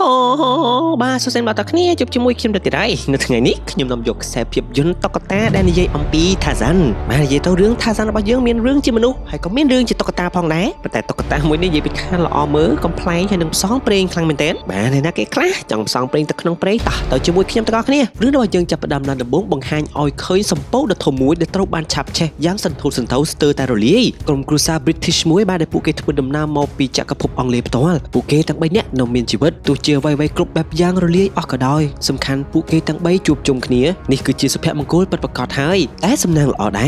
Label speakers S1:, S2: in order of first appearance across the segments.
S1: បាទសួស្តីបងប្អូនគ្នាជួបជាមួយខ្ញុំទៅទៀតហើយនៅថ្ងៃនេះខ្ញុំនាំយកខ្សែភាពយន្តតុក្កតាដែលនិយាយអំពីថាសានបាទនិយាយទៅរឿងថាសានរបស់យើងមានរឿងជាមនុស្សហើយក៏មានរឿងជាតុក្កតាផងដែរប៉ុន្តែតុក្កតាមួយនេះនិយាយពីខាងល្អមើលកំប្លែងហើយនឹងផ្សងព្រេងខ្លាំងមែនទែនបាទអ្នកណាគេខ្លះចង់ផ្សងព្រេងទៅក្នុងព្រៃតោះទៅជាមួយខ្ញុំទាំងអស់គ្នារឿងរបស់យើងចាប់ផ្ដើមដល់ដំបូងបង្ហាញឲ្យឃើញសម្ពោធដ៏ធំមួយដែលត្រូវបានឆាបឆេះយ៉ាងសន្ធោសន្ធៅស្ទើរតែរលាយក្រុមគ្រួសារ British មួយបាទដែលពួកគេធ្វើដំណើរមកពីចក្រភពអង់គ្លេសផ្ទាល់ពួកគេទាំង3នាក់នៅមានជីវិតទោះជាអ្វីៗគ្រប់បែបយ៉ាងរលាយអស់ក៏ដោយសំខាន់ពួកគេទាំង3ជួបជុំគ្នានេះគឺជាសុភមង្គលពិតប្រាកដហើយតែសំណាងល្អដ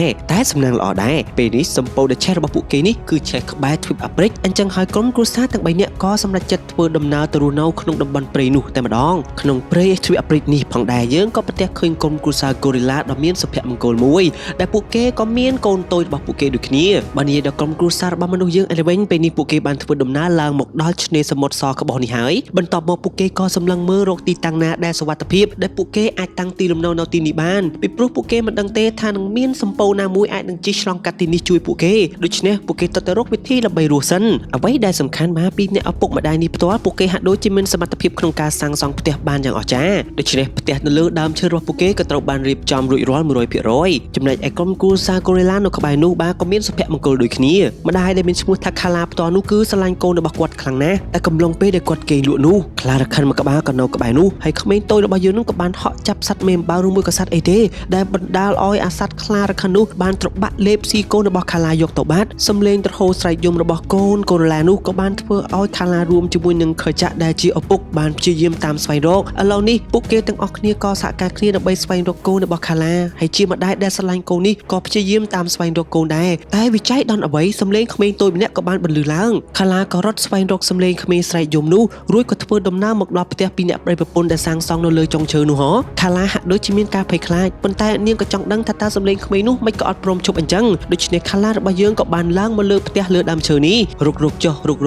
S1: ែរពេលនេះសម្ពោធដែលឆេះរបស់ពួកគេនេះគឺឆេះក្បែរទ្វីបអាហ្វ្រិកអញ្ចឹងហើយក្រុមគ្រួសារទាំង3នាក់ក៏សម្រេចចិត្តធ្វើដំណើរទៅរស់នៅក្នុងតំបន់ព្រៃនោះតែម្ដងក្នុងព្រៃទ្វីបអាហ្វ្រិកនេះផងដែរយើងក៏ប្រទះឃើញក្រុមគ្រួសារ Gorilla ដ៏មានសុភមង្គលមួយដែលពួកគេក៏មានកូនតូចរបស់ពួកគេដូចគ្នាបើនិយាយដល់ក្រុមគ្រួសាររបស់មនុស្សយើងឯវិញពេលនេះពួកគេបានធ្វើដំណើរឡើងមកដល់ឆ្នេរសមុទ្រសក្បុសនេះហើយបន្ទាប់មកពួកគេក៏សម្លឹងមើលរកទីតាំងណាដែលសុវត្ថិភាពដែលពួកគេអាចតាំងទីលំនៅនៅទីនេះបានពីព្រោះពួកគេមិនដឹងទេថានឹងមានសម្ពោធណាមួយអាចនឹងជិះឆ្លងកាត់ទីនេះជួយពួកគេដូច្នេះពួកគេទៅរកវិធីដើម្បីរស់សិនអ្វីដែលសំខាន់មកពីអ្នកឪពុកម្ដាយនេះផ្ទាល់ពួកគេហាក់ដូចជាមានសមត្ថភាពក្នុងការសាងសង់ផ្ទះបានយ៉ាងអស្ចារ្យដូច្នេះផ្ទះនៅលើដើមឈើរបស់ពួកគេក៏ត្រូវបានរៀបចំរួចរាល់ 100% ចំណែកឯក្រុមគ្រួសារ Gorilla នៅក្បែរនោះបាទក៏មានសុភមង្គលដូចគ្នាម្ដាយដែលមានឈ្មោះថា Kala ផ្ទាល់នោះគឺស្រឡាញ់កូនរបស់គាត់ខ្លាំងណាស់តែកំឡុងពេលដែលគាត់គេងលក់នោះខ្លារខិនមួយក្បាលក៏នៅក្បែរនោះហើយក្មេងតូចរបស់យើងនឹងក៏បានហក់ចាប់សត្វមេអំបៅឬមួយក៏សត្វអីទេដែលបណ្ដាលឲ្យអាសត្វខ្លារខិននោះបានត្របាក់លេបស៊ីកូនរបស់ខាឡាយកទៅបាត់សំលេងទ្រហោស្រែកយំរបស់កូនកូរ៉ូឡានោះក៏បានធ្វើឲ្យខាឡារួមជាមួយនឹងខចាក់ដែលជាឪពុកបានព្យាយាមតាមស្វែងរកឥឡូវនេះពួកគេទាំងអស់គ្នាក៏សហការគ្នាដើម្បីស្វែងរកកូនរបស់ខាឡាហើយជាម្ដាយដែលស្រឡាញ់កូននេះក៏ព្យាយាមតាមស្វែងរកកូនដែរតែវិច័យដល់អ្វីសំលេងក្មេងតូចម្នាក់ក៏បានបន្លឺឡើងខាឡាក៏រត់ស្វែងរកសំលេងក្មេងស្រែកយំនោះរួចក៏ធ្វើដំណើរមកដល់ផ្ទះពីអ្នកប្តីប្រពន្ធដែលសាងសង់នៅលើចុងឈើនោះហ៎ខាឡាហាក់ដូចជាមានការភ័យខ្លាចប៉ុន្តែនាងក៏ចង់ដឹងថាតើសំលេងក្មេងនោះមិនក៏អត់ព្រមជប់អញ្ចឹងដូច្នេះខាឡារបស់យើងក៏បានឡើងមកលើផ្ទះលើដើមឈើនេះរុ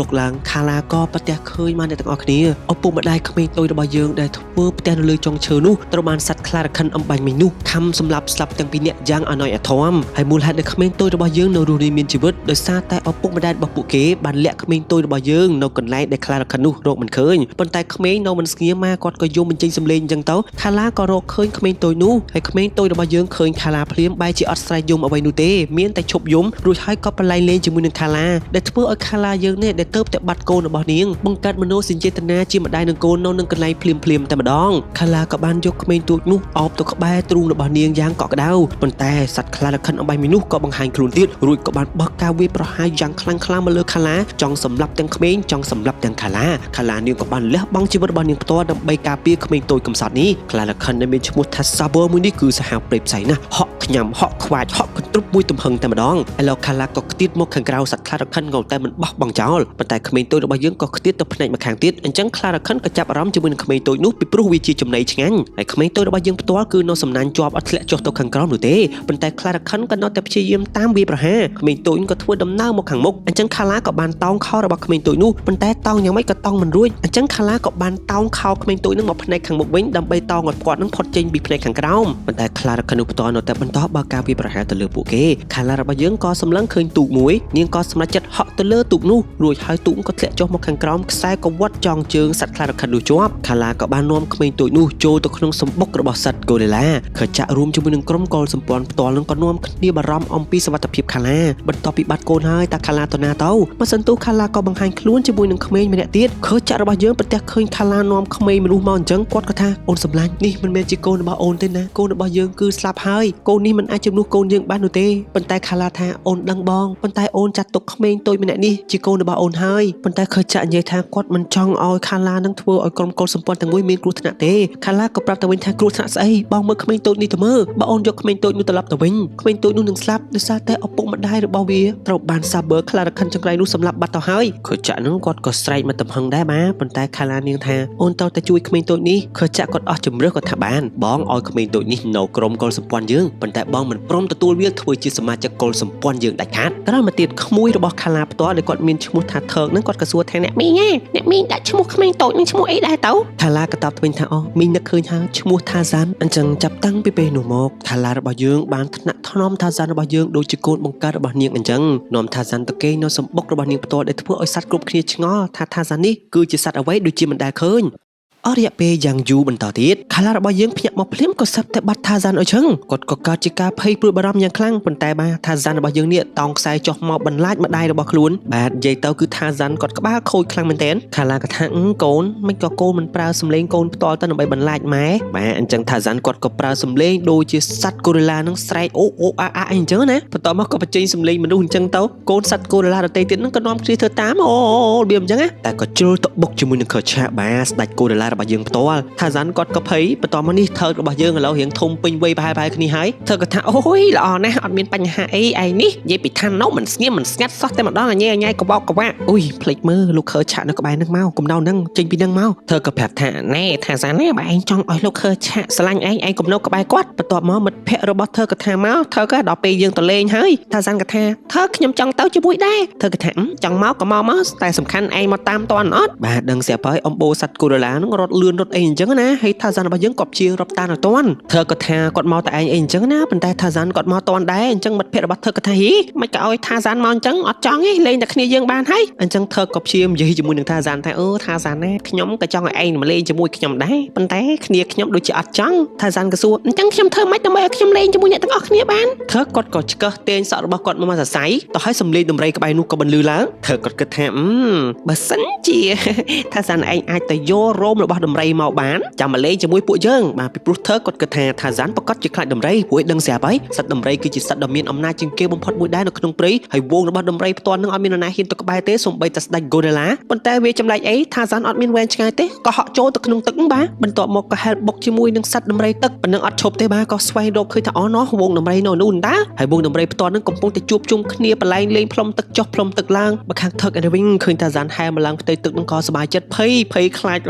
S1: កឡើងខាឡាក៏ប្រទះឃើញបានអ្នកទាំងអស់គ្នាឪពុកម្ដាយក្មេងតូចរបស់យើងដែលធ្វើផ្ទះនៅលើចុងឈើនោះត្រូវបានសត្វខ្លារខិនអំបាញ់មិញនោះខំសម្លាប់ស្លាប់ទាំងពីរនាក់យ៉ាងអណយអធមហើយមូលហេតុដែលក្មេងតូចរបស់យើងនៅរស់រានមានជីវិតដោយសារតែឪពុកម្ដាយរបស់ពួកគេបានលាក់ក្មេងតូចរបស់យើងនៅកន្លែងដែលខ្លារខិននោះរកមិនឃើញប៉ុន្តែក្មេងនៅមិនស្ងៀមមកគាត់ក៏យំបញ្ចេញសំឡេងអញ្ចឹងទៅខាឡាក៏រកឃើញក្មេងតូចនោះហើយក្មេងតូចរបស់យើងឃើញខាឡាភ្លាមបែរជាអត់ស្រែកយំអ្វីនោះទេមានតែឈប់យំរួចហើយក៏ប្រឡែងលេងជាមួយនឹងខាឡាដែលធ្វើឲ្យខាឡាយើងនេះដែលទៅតែបាត់កូនរបស់នាងបង្កើតមនោសញ្ចេតនាជាម្ដាយនឹងកូននៅនឹងកន្លែងភ្លាមតែម្ដងខាឡាក៏បានយកក្មេងតូចនោះអោបទៅក្បែរទ្រូងរបស់នាងយ៉ាងកក់ក្ដៅប៉ុន្តែសត្វខ្លារខិនអំបាញ់មីនោះក៏បង្ហាញខ្លួនទៀតរួចក៏បានបោះការវាយប្រហារយ៉ាងខ្លាំងមកលើខាឡាចង់សម្លាប់ទាំងក្មេងចង់សម្លាប់ទាំងខាឡានាងក៏បានលះបង់ជីវិតរបស់នាងផ្ទាល់ដើម្បីការពារក្មេងតូចកំសត់នេះខ្លារខិនដែលមានឈ្មោះថា Saber មួយនេះគឺសាហាវព្រៃផ្សៃណាស់ហក់ខ្ញាំហក់ខ្វាចហក់កន្ទ្រឹបមួយទំហឹងតែម្ដងឥឡូវខាឡាក៏ខ្ទាតមកខាងក្រៅសត្វខ្លារខិនក៏តែមិនបោះបង់ចោលប៉ុន្តែក្មេងតូចរបស់យើងក៏ខ្ទាតទៅផ្នែកម្ខាងទៀតអញ្ចឹងខ្លារខិនក៏ចាប់អារម្មណ៍ជាមួយនឹងក្មេងតូចនោះពីព្រោះវាជាចំណីឆ្ងាញ់ហើយក្មេងតូចរបស់យើងផ្ទាល់គឺនៅសំណាញ់ជាប់អត់ធ្លាក់ចុះទៅខាងក្រោមនោះទេប៉ុន្តែខ្លារខិនក៏នៅតែព្យាយាមតាមវាប្រហារក្មេងតូចក៏ធ្វើដំណើរមកខាងមុខអញ្ចឹងខាឡាក៏បានតោងខោរបស់ក្មេងតូចនោះប៉ុន្តែតោងយ៉ាងម៉េចក៏តោងមិនរួចអញ្ចឹងខាឡាក៏បានតោងខោក្មេងតូចនឹងមកផ្នែកខាងមុខវិញដើម្បីតោងឲ្យគាត់នឹងផុតចេញពីផ្នែកខាងក្រោមប៉ុន្តែខ្លារខិននោះផ្ទាល់នៅតែបន្តបើកការវាប្រហារទៅលើពួកគេខាឡារបស់យើងក៏សម្លឹងឃើញទូកមួយនាងក៏សម្រេចចិត្តហក់ទៅលើទូកនោះរួចហើយទូកក៏ធ្លាក់ចុះមកខាងក្រោមខ្សែក៏វាត់ចងជើងសត្វខ្លារខិននោះជាប់ខាឡាក៏បាននាំក្មេងតូចនោះចូលទៅក្នុងសម្បុករបស់សត្វ Gorilla ខចាក់រួមជាមួយនឹងក្រុមកុលសម្ព័ន្ធផ្ទាល់នឹងក៏នាំគ្នាបារម្ភអំពីសុវត្ថិភាពខាឡាបន្ទាប់ពីបាត់កូនហើយតាខាឡាទៅណាទៅមកសន្ទុះខាឡាក៏បង្ហាញខ្លួនជាមួយនឹងក្មេងម្នាក់ទៀតខចាក់របស់យើងប្រទះឃើញខាឡានាំក្មេងមនុស្សមកអញ្ចឹងគាត់ក៏ថាអូនសម្លាញ់នេះមិនមែនជាកូនរបស់អូនទេណាកូនរបស់យើងគឺស្លាប់ហើយកូននេះមិនអាចជំនួសកូនយើងបាននោះទេប៉ុន្តែខាឡាថាអូនដឹងបងប៉ុន្តែអូនចាត់ទុកក្មេងតូចម្នាក់នេះជាកូនរបស់អូនហើយប៉ុន្តែខចាក់និយាយថាគាត់មិនចង់ឲ្យខាឡានឹងធ្វើឲ្យក្រុមកុលសម្ព័ន្ធទាំងមួយមានគ្រោះថ្នាក់ទេខាឡាក៏ប្រាប់ទៅវិញថាគ្រោះថ្នាក់ស្អីបងមើលក្មេងតូចនេះទៅមើលបើអូនយកក្មេងតូចនោះត្រឡប់ទៅវិញក្មេងតូចនោះនឹងស្លាប់ដោយសារតែឪពុកម្ដាយរបស់វាត្រូវបាន Saber ខ្លារខិនចង្រៃនោះសម្លាប់បាត់ទៅហើយខចាក់នឹងគាត់ក៏ស្រែកមកទំហឹងដែរបាទប៉ុន្តែខាឡានាងថាអូនត្រូវតែជួយក្មេងតូចនេះខចាក់គាត់អស់ជំរឿសគាត់ថាបានបងឲ្យក្មេងតូចនេះនៅក្រុមកុលសម្ព័ន្ធយើងប៉ុន្តែបងមិនព្រមទទួលវាធ្វើជាសមាជិកកុលសម្ព័ន្ធយើងដាច់ខាតក្រោយមកទៀតក្មួយរបស់ខាឡាផ្ទាល់ដែលគាត់មានឈ្មោះថាថើកនឹងគាត់ក៏សួរថាអ្នកមីងដាក់ឈ្មោះក្មេងតូចនឹងឈ្មោះអីដែរទៅខាឡាក៏តបទៅវិញថាអូមីងនឹកឃើញហើយឈ្មោះថាសានអញ្ចឹងចាប់តាំងពីពេលនោះមកខាឡារបស់យើងបានថ្នាក់ថ្នមថាសានរបស់យើងដូចជាកូនបង្កើតរបស់នាងអញ្ចឹងនាំថាសានទៅគេនៅសម្បុករបស់នាងផ្ទាល់ដែលធ្វើឲ្យសត្វគ្រប់គ្នាឆ្ងល់ថាសាននេះគឺជាសត្វអ្វីដូចជាមិនដែលឃើញ អរិយពេលយ៉ាងយូរបន្តទៀតខាឡារបស់យើងភ្ញាក់មកភ្លាមក៏សាប់តែបាត់ថាសានអញ្ចឹងគាត់ក៏កើតជាការភ័យព្រួយបារម្ភយ៉ាងខ្លាំងប៉ុន្តែបាទថាសានរបស់យើងនេះតោងខ្សែចុះមកបន្លាចម្ដាយរបស់ខ្លួនបាទនិយាយទៅគឺថាសានគាត់ក្បាលខូចខ្លាំងមែនទែនខាឡាក៏ថាកូនមិនក៏កូនមិនប្រើសម្លេងកូនផ្ទាល់ទៅដើម្បីបន្លាចម៉ែបាទអញ្ចឹងថាសានគាត់ក៏ប្រើសម្លេងដូចជាសត្វកូរ៉េឡានឹងស្រែកអូអូអាអាអញ្ចឹងណាបន្ទាប់មកក៏បញ្ចេញសម្លេងមនុស្សអញ្ចឹងទៅកូនសត្វកូរ៉េឡាដទៃទៀតនឹងក៏នាំគ្នាធ្វើតាមអូរបៀបអញ្ចឹងណាតែក៏ជ្រុលទៅបុកជាមួយនឹងខឆាបាទស្ដេចកូរ៉េឡារបស់យើងផ្ទាល់ថាសានគាត់ក៏ភ័យបន្ទាប់មកនេះថើរបស់យើងឥឡូវរៀងធំពេញវ័យប្រហែលគ្នាហើយធ្វើក៏ថាអូយល្អណាស់អត់មានបញ្ហាអីឯនេះនិយាយពីឋាននោះមិនស្ងៀមមិនស្ងាត់សោះតែម្ដងអញញ៉ៃកបោកកវាក់អូយភ្លេចមើលលោកខើឆាក់នៅក្បែរនឹងមកកុំដៅនឹងចេញពីនឹងមកធ្វើក៏ប្រាប់ថាណែថាសានណាបើឯងចង់ឲ្យលោកខើឆាក់ស្រឡាញ់ឯងកុំនៅក្បែរគាត់បន្ទាប់មកមិត្តភក្តិរបស់ធ្វើក៏ថាមកធ្វើក៏ដល់ពេលយើងទៅលេងហើយថាសានក៏ថាធ្វើខ្ញុំចង់ទៅជាមួយដែរធ្វើក៏ថាចង់មកក៏មកតែសំខាន់ឯងមកតាមតន់អត់បាទដឹងស្រាប់ហើយអំបូសត្វកូរ៉េឡានឹងរត់លឿនរត់អីអញ្ចឹងណាហើយថាសានរបស់យើងក៏ព្យារាប់តាមតន់ធ្វើក៏ថាគាត់មកតែឯងអីអញ្ចឹងណាប៉ុន្តែថាសានគាត់មកតន់ដែរអញ្ចឹងមិត្តភក្តិរបស់ធ្វើក៏ថាហីមិនក៏ឲ្យថាសានមកអញ្ចឹងអត់ចង់ទេលេងតែគ្នាយើងបានហើយអញ្ចឹងធ្វើក៏ព្យានិយាយជាមួយនឹងថាសានថាថាសានណាខ្ញុំក៏ចង់ឲ្យឯងមកលេងជាមួយខ្ញុំដែរប៉ុន្តែគ្នាខ្ញុំដូចជាអត់ចង់ថាសានក៏សួរអញ្ចឹងខ្ញុំធ្វើម៉េចដើម្បីឲ្យខ្ញុំលេងជាមួយអ្នកទាំងអស់គ្នាបានធ្វើគាត់ក៏ឆ្កឹះទាញសក់របស់គាត់មកសរសៃទៅឲ្យសំលេងដំរីក្បែរនោះក៏បន្លឺឡើងធ្វើគាត់គិតថាបើសិនជាថាសានឯងអាចទៅយករោមរបស់ដំរីមកបានចាំមកលេងជាមួយពួកយើងបាទពីព្រោះធ្វើគាត់គិតថាសានប្រកាសជាខ្លាចដំរីព្រោះដឹងស្រាប់ហើយសត្វដំរីគឺជាសត្វដ៏មានអំណាចជាងគេបំផុតមួយដែរនៅក្នុងព្រៃហើយវងរបស់ដំរីផ្ទាល់នឹងអត់មាននរណាហ៊ានទៅក្បែរទេសូម្បីតែស្ដេចហ្គូរ៉េឡាប៉ុន្តែវាចម្លែកអីថាសានអត់មានវែងឆ្ងាយទេក៏ហក់ចូលទៅក្នុងទឹកបាទបន្ទាប់មកក៏ហែលបុកជាមួយនឹងសត្វដំរីទឹកប៉ុណ្ណឹងអត់ឈប់ទេបាទក៏ស្វែងរកឃើញថាអូណោះវងដំរីនៅនោះតាហើយវងដំរីផ្ទាល់នឹងកំពុងតែជួបជុំគ្នាបលែងលេងផ្លុំទឹកចុះផ្លុំទឹកឡើងបើខាងថឹកឯវិញឃើញថាសានហែមកឡើងផ្ទៃទឹកនឹងក៏សប្បាយចិត្តភ័យខ្លាច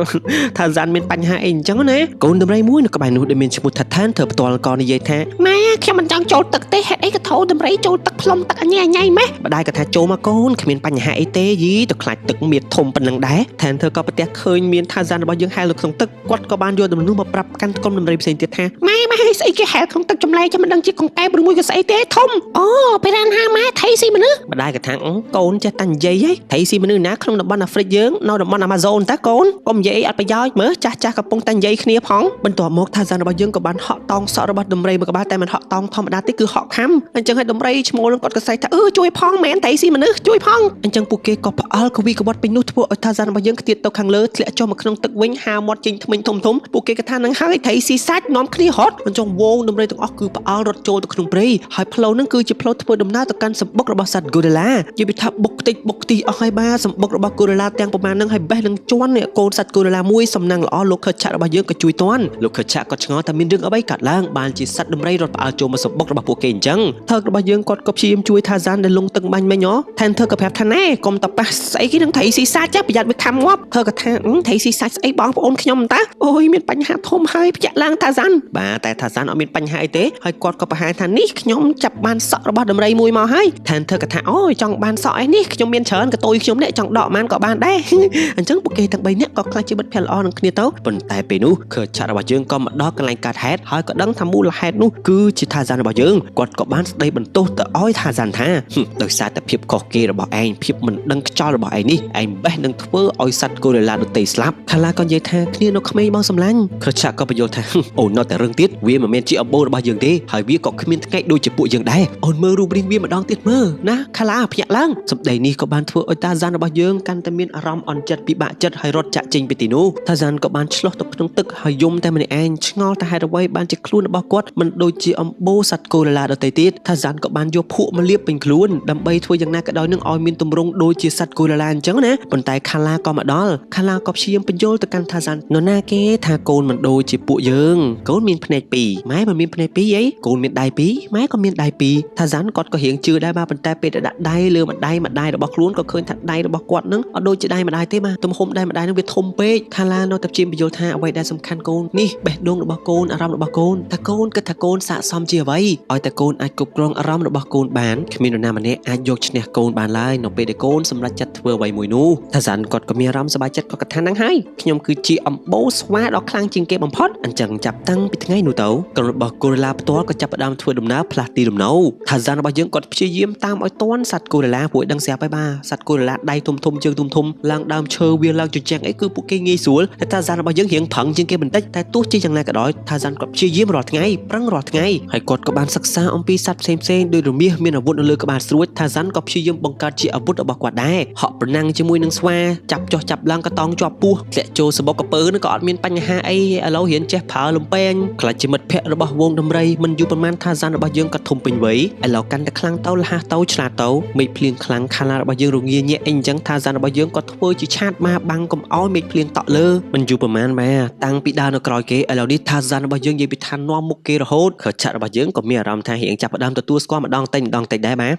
S1: ថាសានមានបញ្ហាអីអញ្ចឹងណាកូនដំរីមួយនៅក្បែរនោះដែលមានឈ្មោះថាឋានធ្វើផ្ទាល់ក៏និយាយថាម៉ែខ្ញុំមិនចង់ចូលទឹកទេហេតុអីក៏ធោដំរីចូលទឹកផ្លុំទឹកអញម៉េះម្ដាយក៏ថាចូលមកកូនគ្មានបញ្ហាអីទេយីទៅខ្លាចទឹកមានធំប៉ុណ្ណឹងដែរឋានធ្វើក៏ប្រទះឃើញមានថាសានរបស់យើងហែលនៅក្នុងទឹកគាត់ក៏បានយកដំណោះមកប្រាប់កាន់កុំដំរីផ្សេងទៀតថាម៉ែស្អីគេហែលក្នុងទឹកចម្លែកចាំមិនដឹងជាកង្កែបឬមួយក៏ស្អីទេធំអូពេលរានហាម៉ែថៃស៊ីមនុស្សម្ដាយក៏ថាកូនចេះតែនិយាយហីថៃស៊ីមនុស្សណាក្នុងតំបន់អាហ្វ្រិកយើងនៅតំបន់អាម៉ាហ្សូនតាកូនកុំនិយាយអត់ប្រយោជន៍មើលចាស់កំពុងតែនិយាយគ្នាផងបន្ទាប់មកថាសានរបស់យើងក៏បានហក់តោងសក់របស់ដំរីមកក្បាលតែមិនហក់តោងធម្មតាទេគឺហក់ខំអញ្ចឹងឲ្យដំរីឈ្មោលនឹងគាត់ក៏សែកថាជួយផងមែនថៃស៊ីមនុស្សជួយផងអញ្ចឹងពួកគេក៏ផ្អើលកវីក្បត់ពេញនោះធ្វើឲ្យថាសានរបស់យើងខ្ទាតទៅខាងលើធ្លាក់ចុះមកក្នុងទឹកវិញហាមាត់ចេញថ្មិញធំពួកគេក៏ថានឹងហើយថៃស៊ីសាច់នាំគ្នារត់អញ្ចឹងវងដំរីទាំងអស់គឺផ្អើលរត់ចូលទៅក្នុងព្រៃហើយផ្លូវនឹងគឺជាផ្លូវធ្វើដំណើរទៅកាន់សម្បុករបស់សត្វហ្គូរ៉េឡានិយាយពីថាបុកតិចបុកទីអស់ហើយបាទសម្បុករបស់ហ្គូរ៉េឡាទាំងប្រមាណនឹងហើយបេះនឹងជន់កូនសត្វហ្គូរ៉េឡាមួយសំណាងល្អលោកខើឆាក់របស់យើងក៏ជួយតាន់លោកខើឆាក់ក៏ឆ្ងល់ថាមានរឿងអ្វីកើតឡើងបានជាសត្វដំរីរត់ផ្អើលចូលមកសម្បុករបស់ពួកគេអញ្ចឹងថើរបស់យើងគាត់ក៏ព្យាយាមជួយថាសានដែលលងទឹកបាញ់មិញថែមធ្វើក៏ប្រាប់ថាណែកុំតប៉ះស្អីគេនឹងថៃស៊ីសាច់ចាប្រយ័ត្នវាខំងាប់ធ្វើក៏ថាថៃស៊ីសាច់ស្អីបងប្អូនខ្ញុំតាអូយមានបញ្ហាធំហើយភ្ញាក់ឡើងថាសានបាទតែថាសានអត់មានបញ្ហាអីទេហើយគាត់ក៏បង្ហាញថានេះខ្ញុំចាប់បានសក់របស់ដំរីមួយមកហើយថែមធ្វើក៏ថាអូយចង់បានសក់អីនេះខ្ញុំមានច្រើនក៏ទុយខ្ញុំនេះចង់ដកបានក៏បានដែរអញ្ចឹងពួកគេទាំង3នាក់ក៏ខ្លាចជាមិត្តភក្តិល្អនឹងគ្នាទៅប៉ុន្តែពេលនោះខើឆាក់របស់យើងក៏មកដល់កន្លែងកើតហេតុហើយក៏ដឹងថាមូលហេតុនោះគឺជាថាសានរបស់យើងគាត់ក៏បានស្ដីបន្ទោសទៅឲ្យថាសានថាដោយសារតែភាពខុសគេរបស់ឯងភាពមិនដឹងខ្យល់របស់ឯងនេះឯងបេះនឹងធ្វើឲ្យសត្វកូរ៉េឡាដទៃស្លាប់ខាឡាក៏និយាយថាគ្នានៅក្មេងមកសម្លាញ់ខើឆាក់ក៏បញ្យល់ថាអូននៅតែរឿងទៀតវាមិនមែនជាអំបូររបស់យើងទេហើយវាក៏គ្មានថ្ងៃដូចជាពួកយើងដែរអូនមើលរូបរាងវាម្ដងទៀតមើលណាខាឡាភ្ញាក់ឡើងសម្ដីនេះក៏បានធ្វើឲ្យតាសានរបស់យើងកាន់តែមានអារម្មណ៍អន់ចិត្តពិបាកចិត្តហើយរត់ចាក់ចេញពីទីនោះតាសានក៏បានឆ្លោះទៅក្នុងទឹកហើយយំតែម្នាក់ឯងឆ្ងល់តែហេតុអ្វីបានជាខ្លួនរបស់គាត់មិនដូចជាអំបូរសត្វកូរ៉េឡាដទៃទៀតតាសានក៏បានយកភក់មកលាបពេញខ្លួនដើម្បីធ្វើយ៉ាងណាក៏ដោយនឹងឲ្យមានទម្រង់ដូចជាសត្វកូរ៉េឡាអញ្ចឹងណាប៉ុន្តែខាឡាក៏មកដល់ខាឡាក៏ព្យាយាមបញ្យល់ទៅកាន់តាសាននរណាគេថាកូនមិនដូចជាពួកយើងកូនមានភ្នែកពីរម៉ែមិនមានភ្នែកពីរអីកូនមានដៃពីរម៉ែក៏មានដៃពីរតាសានគាត់ក៏រៀងជឿដែរបាទប៉ុន្តែពេលដែលដាក់ដៃលើម្ដាយរបស់ខ្លួនក៏ឃើញថាដៃរបស់គាត់នឹងអត់ដូចជាដៃម្ដាយទេបាទទំហំដៃម្ដាយនឹងវាធំពេកខាឡានៅតែព្យាយាមបញ្យល់ថាអ្វីដែលសំខាន់កូននេះបេះដូងរបស់កូនអារម្មណ៍របស់កូនថាកូនគិតថាកូនស័ក្តិសមជាអ្វីឲ្យតែកូនអាចគ្រប់គ្រងអារម្មណ៍របស់កូនបានគ្មាននរណាម្នាក់អាចយកឈ្នះកូនបានឡើយនៅពេលដែលកូនសម្រេចចិត្តធ្វើអ្វីមួយនោះតាសានគាត់ក៏មានអារម្មណ៍សប្បាយចិត្តគាត់ថាហ្នឹងហើយខ្ញុំគឺជាអំបូរស្វាដ៏ខ្លាំងជាងគេបំផុតអញ្ចឹងចាប់តាំងពីថ្ងៃនោះទៅក្រុមរបស់កូរ៉េឡាផ្ទាល់ក៏ចាប់ផ្ដើមធ្វើដំណើរផ្លាស់ទីលំនៅតាសានរបស់យើងគាត់ព្យាយាមតាមឲ្យទាន់សត្វកូរ៉េឡាពួកដឹងស្រាប់ហើយបាទសត្វកូរ៉េឡាដៃធំជើងធំឡើងដើមឈើវាឡើងជញ្ជាំងអីគឺពួកគេងាយស្រួល តែថាសានរបស់យើងរៀងប្រឹងជាងគេបន្តិចតែទោះជាយ៉ាងណាក៏ដោយថាសានគាត់ព្យាយាមរាល់ថ្ងៃប្រឹងរាល់ថ្ងៃហើយគាត់ក៏បានសិក្សាអំពីសត្វផ្សេងៗដោយរមាសមានអាវុធនៅលើក្បាលស្រួចថាសានក៏ព្យាយាមបង្កើតជាអាវុធរបស់គាត់ដែរហក់ប្រណាំងជាមួយនឹងស្វាចាប់ចុះចាប់ឡើងក៏តង់ជាប់ពោះធ្លាក់ចូលសបុកកពើនឹងក៏អត់មានបញ្ហាអីឥឡូវរៀនចេះប្រើលំពេងខ្លាចជាមិត្តភ័ក្តិរបស់វងដំរីមិនយូរប៉ុន្មានថាសានរបស់យើងក៏ធំពេញវ័យឥឡូវកាន់តែខ្លាំងទៅលះទៅឆ្លាតទៅមេឃភ្លៀងខ្លាំងខាឡារបស់យើងរងាញាក់អីអញ្ចឹងថាសានរបស់យើងក៏ធ្វើជាឆាតមកបាំងកុំឲ្យមេឃភ្លៀងតក់លើមិនយូរប៉ុន្មានម៉ែតាំងពីដើរនៅក្រោយគេឥឡូវនេះថាសានរបស់យើងនិយាយពីឋាននាំមុខគេរហូតខើឆាត់របស់យើងក៏មានអារម្មណ៍ថារៀងចាប់ផ្ដើមទទួលស្គាល់ម្ដងតិចដែរបាទ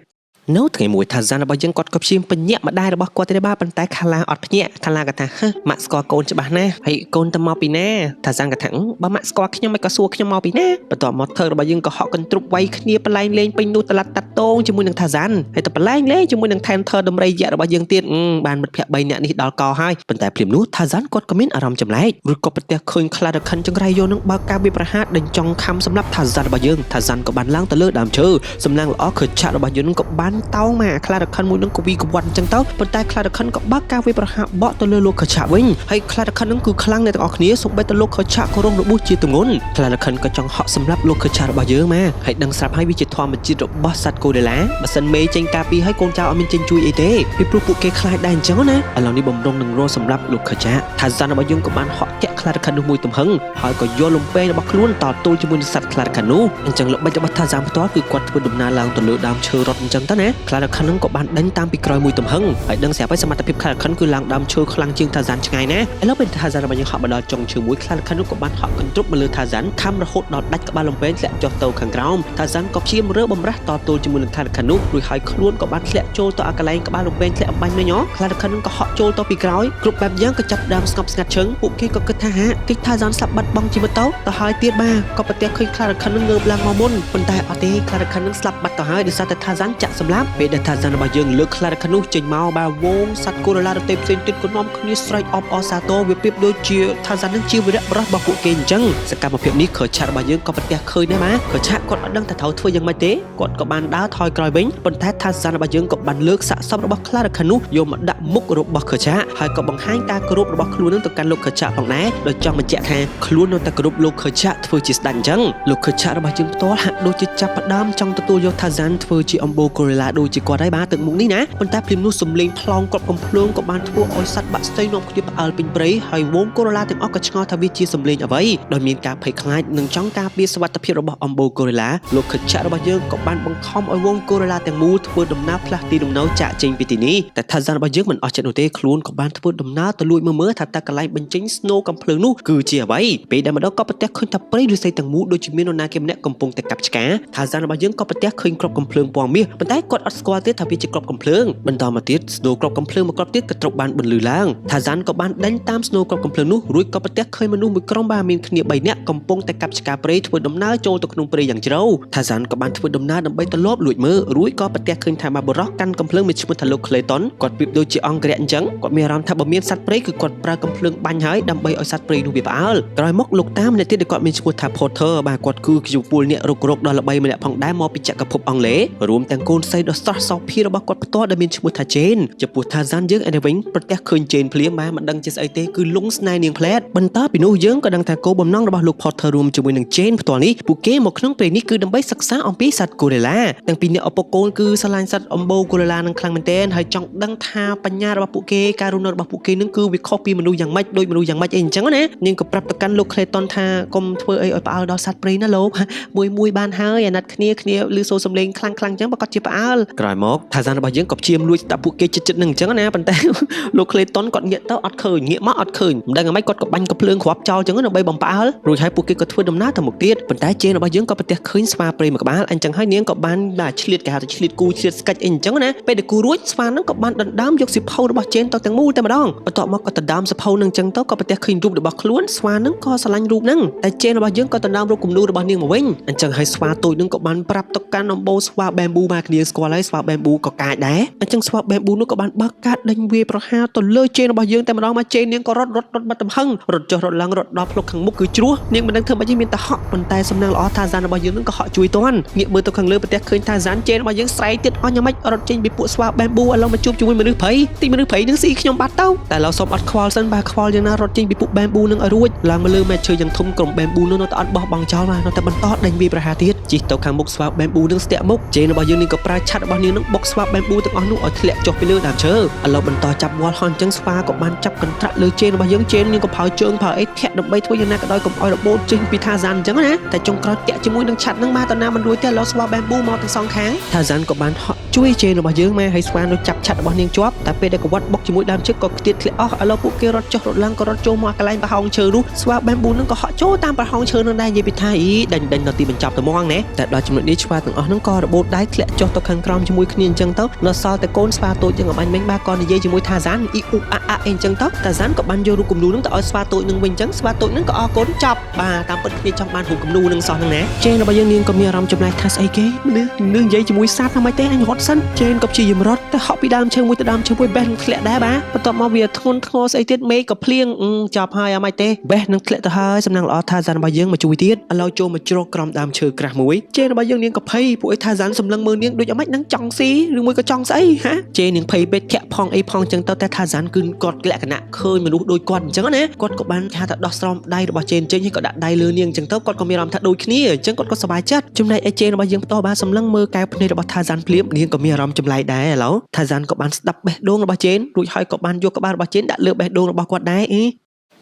S1: នៅថ្ងៃមួយថាសានរបស់យើងគាត់ក៏ព្យាយាមបញ្ញាក់ម្ដាយរបស់គាត់ទេបាទប៉ុន្តែខាឡាអត់ភ្ញាក់ខាឡាក៏ថាម៉ាក់ស្គាល់កូនច្បាស់ណាស់ហើយកូនទៅមកពីណាថាសានក៏ថាបើម៉ាក់ស្គាល់ខ្ញុំមិនក៏សួរខ្ញុំមកពីណាបន្ទាប់មកធ្វើរបស់យើងក៏ហក់កន្ទ្រុបវាយគ្នាបលែងលេងពេញនោះតឡាត់តាត់តងជាមួយនឹងថាសានហើយទៅបលែងលេងជាមួយនឹងថែនធើដំរីយៈរបស់យើងទៀតបានមិត្តភ័ក្តិ3នាក់នេះដល់កហើយប៉ុន្តែភ្លាមនោះថាសានគាត់ក៏មានអារម្មណ៍ចម្លែករួចក៏ប្រទះឃើញខ្លារខិនចង្រៃយកនឹងបើកការវាប្រហារដេញចង់ខំសម្រាប់ថាសានរបស់យើងថាសានក៏បានឡើងទៅលើដើមឈើសំណាងល្អខើឆាក់របស់យើងនឹងក៏បានតោងមកខ្លារខិនមួយនឹងក៏វីកវ័នអញ្ចឹងទៅប៉ុន្តែខ្លារខិនក៏បើកការវាប្រហារបក់ទៅលើលោកខឆាវិញហើយខ្លារខិននឹងគឺខ្លាំងអ្នកទាំងអស់គ្នាសូម្បីតែលោកខឆាក៏រងរបួសជាទម្ងន់ខ្លារខិនក៏ចង់ហក់សម្រាប់លោកខឆារបស់យើងមកហើយដឹងស្រាប់ហើយវាជាធម្មជាតិរបស់សត្វកូដេឡាបើសិនមេចេញការពីឲ្យកូនចៅអត់មានចេញជួយអីទេពីព្រោះពួកគេខ្លាចដែរអញ្ចឹងណាឥឡូវនេះបំរុងនឹងរស់សម្រាប់លោកខឆាថាសានរបស់យើងក៏បានហក់តាក់ខ្លារខិននោះមួយទំហឹងហើយក៏យកលំពេងរបស់ខ្លួនតទល់ជាមួយនឹងសត្វខ្លារខិននោះអញ្ចឹងល្បិចរបស់ថាសានផ្ទាល់គឺគាត់ធ្វើដំណើរឡើងទៅលើដើមឈើរត់អញ្ចឹងទៅណាខ្លារខិននឹងក៏បានដេញតាមពីក្រោយមួយទំហឹងហើយដឹងស្រាប់ហើយសមត្ថភាពខ្លារខិនគឺឡើងដើមឈើខ្លាំងជាងថាសានឆ្ងាយណាឥឡូវពេលថាសានរបស់យើងហក់មកដល់ចុងឈើមួយខ្លារខិននោះក៏បានហក់កន្ទ្រប់មកលើថាសានខំរហូតដល់ដាច់ក្បាលលំពេងធ្លាក់ចុះទៅខាងក្រោមថាសានក៏ព្យាយាមរើបំរាស់តទល់ជាមួយនឹងខ្លារខិននោះរួចហើយខ្លួនក៏បានធ្លាក់ចូលទៅកន្លែងក្បាលលំពេងធ្លាក់អំបញ្ញវិញខ្លារខិននឹងក៏ហក់ចូលទៅពីក្រោយគ្រប់បែបយ៉ាងក៏ចាប់ដើមស្ងប់ស្ងាត់ឈឹងពួកគេក៏គិតថាកិច្ចថាសានស្លាប់បាត់បង់ជីវិតទៅហើយទៀតបាទក៏ប្រទះឃើញខ្លារខិននឹងងើបឡើងមកមុនប៉ុន្តែអត់ទេខ្លារខិននឹងស្លាប់បាត់ទៅហើយដោយសារតែថាសានចាក់សម្លាប់ពេលដែលថាសានរបស់យើងលើកខ្លារខិននោះចេញមកបាទវងសត្វកូរ៉ូឡាដតេផ្សេងទៀតក៏នាំគ្នាស្រែកអបអរសាទរវាប្រៀបដូចជាថាសាននឹងជាវីរៈបុរសរបស់ពួកគេអញ្ចឹងសកម្មភាពនេះខើឆាត់របស់យើងក៏ប្រទះឃើញដែរបាទខើឆាត់គាត់អត់ដឹងថាត្រូវធ្វើយ៉ាងម៉េចទេគាត់ក៏បានដើរថយក្រោយវិញប៉ុន្តែថាសានរបស់យើងក៏បានលើកសាកសពរបស់ខ្លារខិននោះយកមកដាក់មុខរបស់ខើឆាត់ហើយក៏បង្ហាញការគោរពរបស់ខ្លួននឹងទៅកាន់លោកខើឆាត់ផងដែរដោយចង់បញ្ជាក់ថាខ្លួននៅតែគោរពលោកខើឆាត់ធ្វើជាស្ដេចអញ្ចឹងលោកខើឆាត់របស់យើងផ្ទាល់ហាក់ដូចជាចាប់ផ្ដើមចង់ទទួលយកថាសានធ្វើជាអំបូរកូរ៉ូឡាដូចជាគាត់ហើយបាទទឹកមុខនេះណាប៉ុន្តែភ្លាមនោះសំលេងថ្លង់គ្រប់កំភ្លើងក៏បានធ្វើឲ្យសត្វបាក់ស្ទៃនាំគ្នាផ្អើលពេញព្រៃហើយវងកូរ៉ូឡាទាំងអស់ក៏ឆ្ងល់ថាវាជាសំលេងអ្វីដោយមានការភ័យខ្លាចនិងចង់ការពារសុវត្ថិភាពរបស់អំបូរកូរ៉ូឡាលោកខិតឆារបស់យើងក៏បានបង្ខំឲ្យវងកូរ៉ូឡាទាំងមូលធ្វើដំណើរផ្លាស់ទីលំនៅចាក់ចេញពីទីនេះតែថាសានរបស់យើងមិនអស់ចិត្តនោះទេខ្លួនក៏បានធ្វើដំណើរទៅលួចមើលថាតើកន្លែងបញ្ចេញស្នូកំភ្លើងនោះគឺជាអ្វីពេលដែលម្ដងក៏ប្រទះឃើញថាព្រៃឫស្សីទាំងមូលដូចជាមាននរណាគេម្នាក់កំពុងតែកាប់ឆ្កាថាសានរបស់យើងក៏ប្រទះឃើញគ្រាប់កំភ្លើងពណ៌មាសប៉ុន្តែគាត់អត់ស្គាល់ទេថាវាជាគ្រាប់កំភ្លើងបន្តមកទៀតស្នូគ្រាប់កំភ្លើងមួយគ្រាប់ទៀតក៏ត្រូវបានបន្លឺឡើងថាសានក៏បានដេញតាមស្នូគ្រាប់កំភ្លើងនោះរួចក៏ប្រទះឃើញមនុស្សមួយក្រុមបានមានគ្នា3នាក់កំពុងតែកាប់ឆ្កាព្រៃធ្វើដំណើរចូលទៅក្នុងព្រៃយ៉ាងជ្រៅថាសានក៏បានធ្វើដំណើរដើម្បីទៅលបលួចមើលរួចក៏ប្រទះឃើញថាបុរសកាន់កំភ្លើងមានឈ្មោះថាលោក Clayton គាត់ប្រៀបដូចជាអង្គរៈអញ្ចឹងគាត់មានអារម្មណ៍ថាបើមានសត្វព្រៃគឺគាត់ប្រើកំភ្លើងបាញ់ហើយដើម្បីឲ្យសត្វព្រៃនោះវាផ្អើលក្រោយមកលោកតាមម្នាក់ទៀតដែលគាត់មានឈ្មោះថា Porter បាទគាត់គឺជាពលអ្នករុករកដ៏ល្បីម្នាក់ផងដែរមកពីចក្រភពអង់គ្លេសរួមទាំងកូនស្រីដ៏ស្រស់សោភារបស់គាត់ផ្ទាល់ដែលមានឈ្មោះថា Jane ចំពោះថាសានយើងឯនេះវិញប្រទះឃើញ Jane ភ្លាមបាទមិនដឹងជាស្អីទេគឺលងស្នេហ៍នាងផ្លែតបន្តពីនោះយើងក៏ដឹងថាគោលបំណងរបស់លោក Porter រួមជាមួយនឹង Jane ផ្ទាល់នេះពួកគេមកក្នុងព្រៃនេះគឺដើម្បីសិក្សាអំពីសត្វកូរ៉ូឡាទាំងពីរអ្នកឪពុកកូនគឺស្រឡាញ់សត្វអំបូរកូរ៉ូឡានឹងខ្លាំងមែនទែនហើយចង់ដឹងថាបញ្ញារបស់ពួកគេការរស់នៅរបស់ពួកគេនឹងគឺវាខុសពីមនុស្សយ៉ាងម៉េចដូចមនុស្សយ៉ាងម៉េចអីអញ្ចឹងណានាងក៏ប្រាប់ទៅកាន់លោក Clayton ថាកុំធ្វើអីឲ្យផ្អើលដល់សត្វព្រៃណាលោកមួយបានហើយអាណិតគ្នាឮសូរសំឡេងខ្លាំងអញ្ចឹងប្រកាសជាផ្អើលក្រោយមកថាសានរបស់យើងក៏ព្យាយាមលួចស្ដាប់ពួកគេចិត្តនឹងអញ្ចឹងណាប៉ុន្តែលោក Clayton គាត់ងាកទៅអត់ឃើញងាកមកអត់ឃើញមិនដឹងអ្ហ្មងគាត់ក៏បាញ់កំភ្លើងគ្រាប់ចោលអញ្ចឹងដើម្បីបំផ្អើលរួចហើយពួកគេក៏ធ្វើដំណើរទៅមុខទៀតប៉ុន្តែជេនរបស់យើងក៏ប្រទះឃើញស្វាព្រៃមួយក្បាលអញ្ចឹងហើយនាងក៏បានឆ្លៀតគេហៅថាឆ្លៀតគូឆ្លៀតស្កាច់អីអញ្ចឹងណាពេលដែលគូរួចស្វានឹងក៏បានដណ្ដើមយកសិភៅរបស់ជេនទៅទាំងមូលតែម្ដងបន្ទាប់មកក៏ដណ្ដើមសិភៅនឹងអញ្ចឹងទៅក៏ប្រទះឃើញរូបរបស់ខ្លួនស្វានឹងក៏ស្រឡាញ់រូបហ្នឹងតែជេនរបស់យើងក៏ដណ្ដើមរូបគំនូររបស់នាងមកវិញអញ្ចឹងហើយស្វាតូចនឹងក៏បានប្រាប់ទៅកាន់អំបូរស្វាបែមប៊ូមកគ្នាស្គាល់ហើយស្វាបែមប៊ូក៏កាចដែរអញ្ចឹងស្វាបែមប៊ូនោះក៏បានបើកកាតដេញវាប្រហារទៅលើជេនរបស់យើងតែម្ដងមកជេននាងក៏រត់បាត់ទំហឹងរត់ចុះរត់ឡើងរត់ដល់ភ្លុកខាងមុខគឺជ្រោះនាងមិនដឹងធ្វើម៉េចមានតែហក់ប៉ុន្តែសំណាងល្អថាសានរបស់យើងនឹងក៏ហក់ជួយតាន់ងាកមើលទៅខាងលើប្រទះឃើញថាសានជេនរបស់យើងស្រែកទៀតអស់យ៉ាងម៉េចរត់ចេញពីពួកស្វាបែមប៊ូឥឡូវមកជួបជាមួយមនុស្សព្រៃ ទីមនុស្សព្រៃនឹងស៊ីខ្ញុំបាត់ទៅតែឡូវសុំអត់ខ្វល់សិនបាទខ្វល់យ៉ាងណារត់ចេញពីពួកបែមប៊ូនឹងឲ្យរួចឡើងមកលើមែកឈើយ៉ាងធំក្រុមបែមប៊ូនឹងនៅតែអត់បោះបង់ចោលបាទនៅតែបន្តដេញវាប្រហារទៀតជីកទៅខាងមុខស្វាបែមប៊ូនឹងស្ទាក់មុខជេនរបស់យើងនឹងក៏ប្រើឆាត់របស់នាងនឹងបុកស្វាបែមប៊ូទាំងអស់នោះឲ្យធ្លាក់ចុះពីលើដើមឈើឥឡូវបន្តចាប់វល់ហន់ចឹងស្វាក៏បានចាប់កន្ត្រាក់លើជេនរបស់យើងជេននាងក៏ផោជើងផោអីធាក់ដើម្បីធ្វើយ៉ាងណាក៏ដោយកុំឲ្យរបូតចេញពីថាសានចឹងណាតែចុងក្រោយតាក់ជាមួយនឹងឆាត់នឹងមកតើណាមិនរួចទេឥឡូវស្វាបែមប៊ូមកទាំងសងខាងថាសានក៏បានហក់ជួយជេនរបស់យើងមកឲ្យស្វានៅចាប់ឆាត់របស់នាងជាប់តែពេលដែលកវាត់បុកជាមួយដើមឈើក៏ខ្ទាតធ្លាក់អស់ឥឡូវពួកគេរត់ចុះរត់ឡើងក៏រត់ចូលមកកន្លែងប្រហោងឈើនោះស្វាបែមប៊ូនឹងក៏ហក់ចូលតាមប្រហោងឈើនឹងដែរនិយាយពីថាអីដេញនៅទីបញ្ចប់តែមកណាតែដល់ចំណុចនេះស្វាទាំងអស់នឹងក៏របូតដៃធ្លាក់ចុះទៅខាងក្រោមជាមួយគ្នាអញ្ចឹងទៅនៅសល់តែកូនស្វាតូចយ៉ាងអបាញ់មិញបាទក៏និយាយជាមួយថាសានអ៊ីអ៊ូអាអ៊ីអញ្ចឹងទៅថាសានក៏បានយករូបគំនូនឹងទៅឲ្យស្វាតូចនឹងវិញអញ្ចឹងស្វាតូចនឹងក៏អរគុណចប់បាទតាមពិតគ្នាចង់បានរូបគំនូនឹងសោះហ្នឹងណាជេនរបស់យើងនាងក៏មានអារម្មណ៍ចម្លែកថាស្អីគេមនុស្សនឹងនិយាយជាមួយសត្វថាម៉េចទេអញរត់សិនជេនក៏ព្យាយាមរត់តែហក់ពីដើមឈើមួយទៅដើមឈើមួយបេះនឹងធ្លាក់ដែរបាទបន្ទាប់មកវាធ្ងន់ធ្ងរស្អីទៀតមេក៏ភ្លៀងចប់ហើយអម៉េចទេបេះនឹងធ្លាក់ទៅហើយសំណាងល្អថាសានរបស់យើងមកជួយទៀតឥឡូវចូលមកជ្រកក្រោមដើមឈើក្រាស់មួយជេនរបស់យើងនាងក៏ភ័យពួកឯថាសានសម្លឹងមើលនាងដូចអម៉េចនឹងចង់ស៊ីឬមួយក៏ចង់ស្អីហាជេននាងភ័យពេកធាក់ផងអីផងអញ្ចឹងទៅតែថាសានគឺគាត់លក្ខណៈឃើញមនុស្សដូចគាត់អញ្ចឹងណាគាត់ក៏បានថាដោះស្រោមដៃរបស់ជេនចេញហើយក៏ដាក់ដៃលើនាងអញ្ចឹងទៅគាត់ក៏មានអារម្មណ៍ថាដូចគ្នាអញ្ចឹងគាត់ក៏សប្បាយចិត្តចំណែកឯជេនរបស់យើងផ្ទាល់បានសម្លឹងមើលកែវភ្នែករបស់ថាសានភ្លាមនាងក៏មានអារម្មណ៍ចម្លែកដែរឥឡូវថាសានក៏បានស្ដាប់បេះដូងរបស់ជេនរួចហើយក៏បានយកក្បាលរបស់ជេនដាក់លើបេះដូងរបស់គាត់ដែរ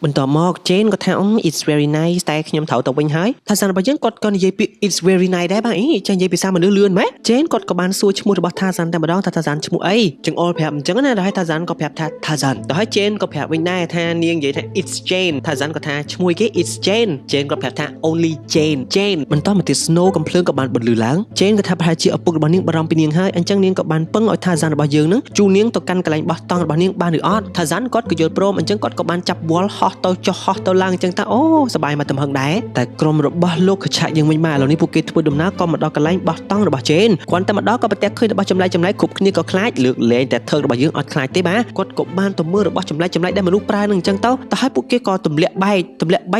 S1: បន្ទាប់មកជេនក៏ថាit's very nice តែខ្ញុំត្រូវទៅវិញហើយថាសានរបស់យើងគាត់ក៏និយាយពាក្យ it's very nice ដែរបាទចានិយាយភាសាមនុស្សលឿនម៉េចជេនគាត់ក៏បានសួរឈ្មោះរបស់ថាសានតែម្ដងថាសានឈ្មោះអីចឹងអល់ប្រាប់អញ្ចឹងណាដល់ហើយថាសានក៏ប្រាប់ថាសានដល់ហើយជេនក៏ប្រាប់វិញដែរថានាងនិយាយថា it's Jane ថាសានក៏ថាឈ្មោះគេ it's Jane ជេនក៏ប្រាប់ថា only Jane បន្តមកទៀត Snow កំភ្លើងក៏បានបន្លឺឡើងជេនក៏ថាប្រហែលជាឪពុករបស់នាងបារម្ភពីនាងហើយអញ្ចឹងនាងក៏បានពឹងឲ្យថាសានរបស់យើងនឹងជួនាងទៅកាន់កន្លែងបោះតង់របស់នាងបានឬអត់ថាសានគាត់ក៏យល់ព្រមអញ្ចឹងគាត់ក៏បានចាប់វល់ហោះទៅចុះហោះទៅឡើងអញ្ចឹងតាអូសប្បាយមកទំហឹងដែរតែក្រុមរបស់លោកខឆាក់យើងវិញមកឥឡូវនេះពួកគេធ្វើដំណើរក៏មកដល់កន្លែងបោះតង់របស់ជេនគាត់តែមកដល់ក៏ប្រទះឃើញរបស់ចម្លែកគ្រប់គ្នាក៏ខ្លាចលើកលែងតែថើរបស់យើងអត់ខ្លាចទេបាទគាត់ក៏បានទៅមើលរបស់ចម្លែកដែលមនុស្សប្រើនឹងអញ្ចឹងទៅតែហើយពួកគេក៏ទម្លាក់បែ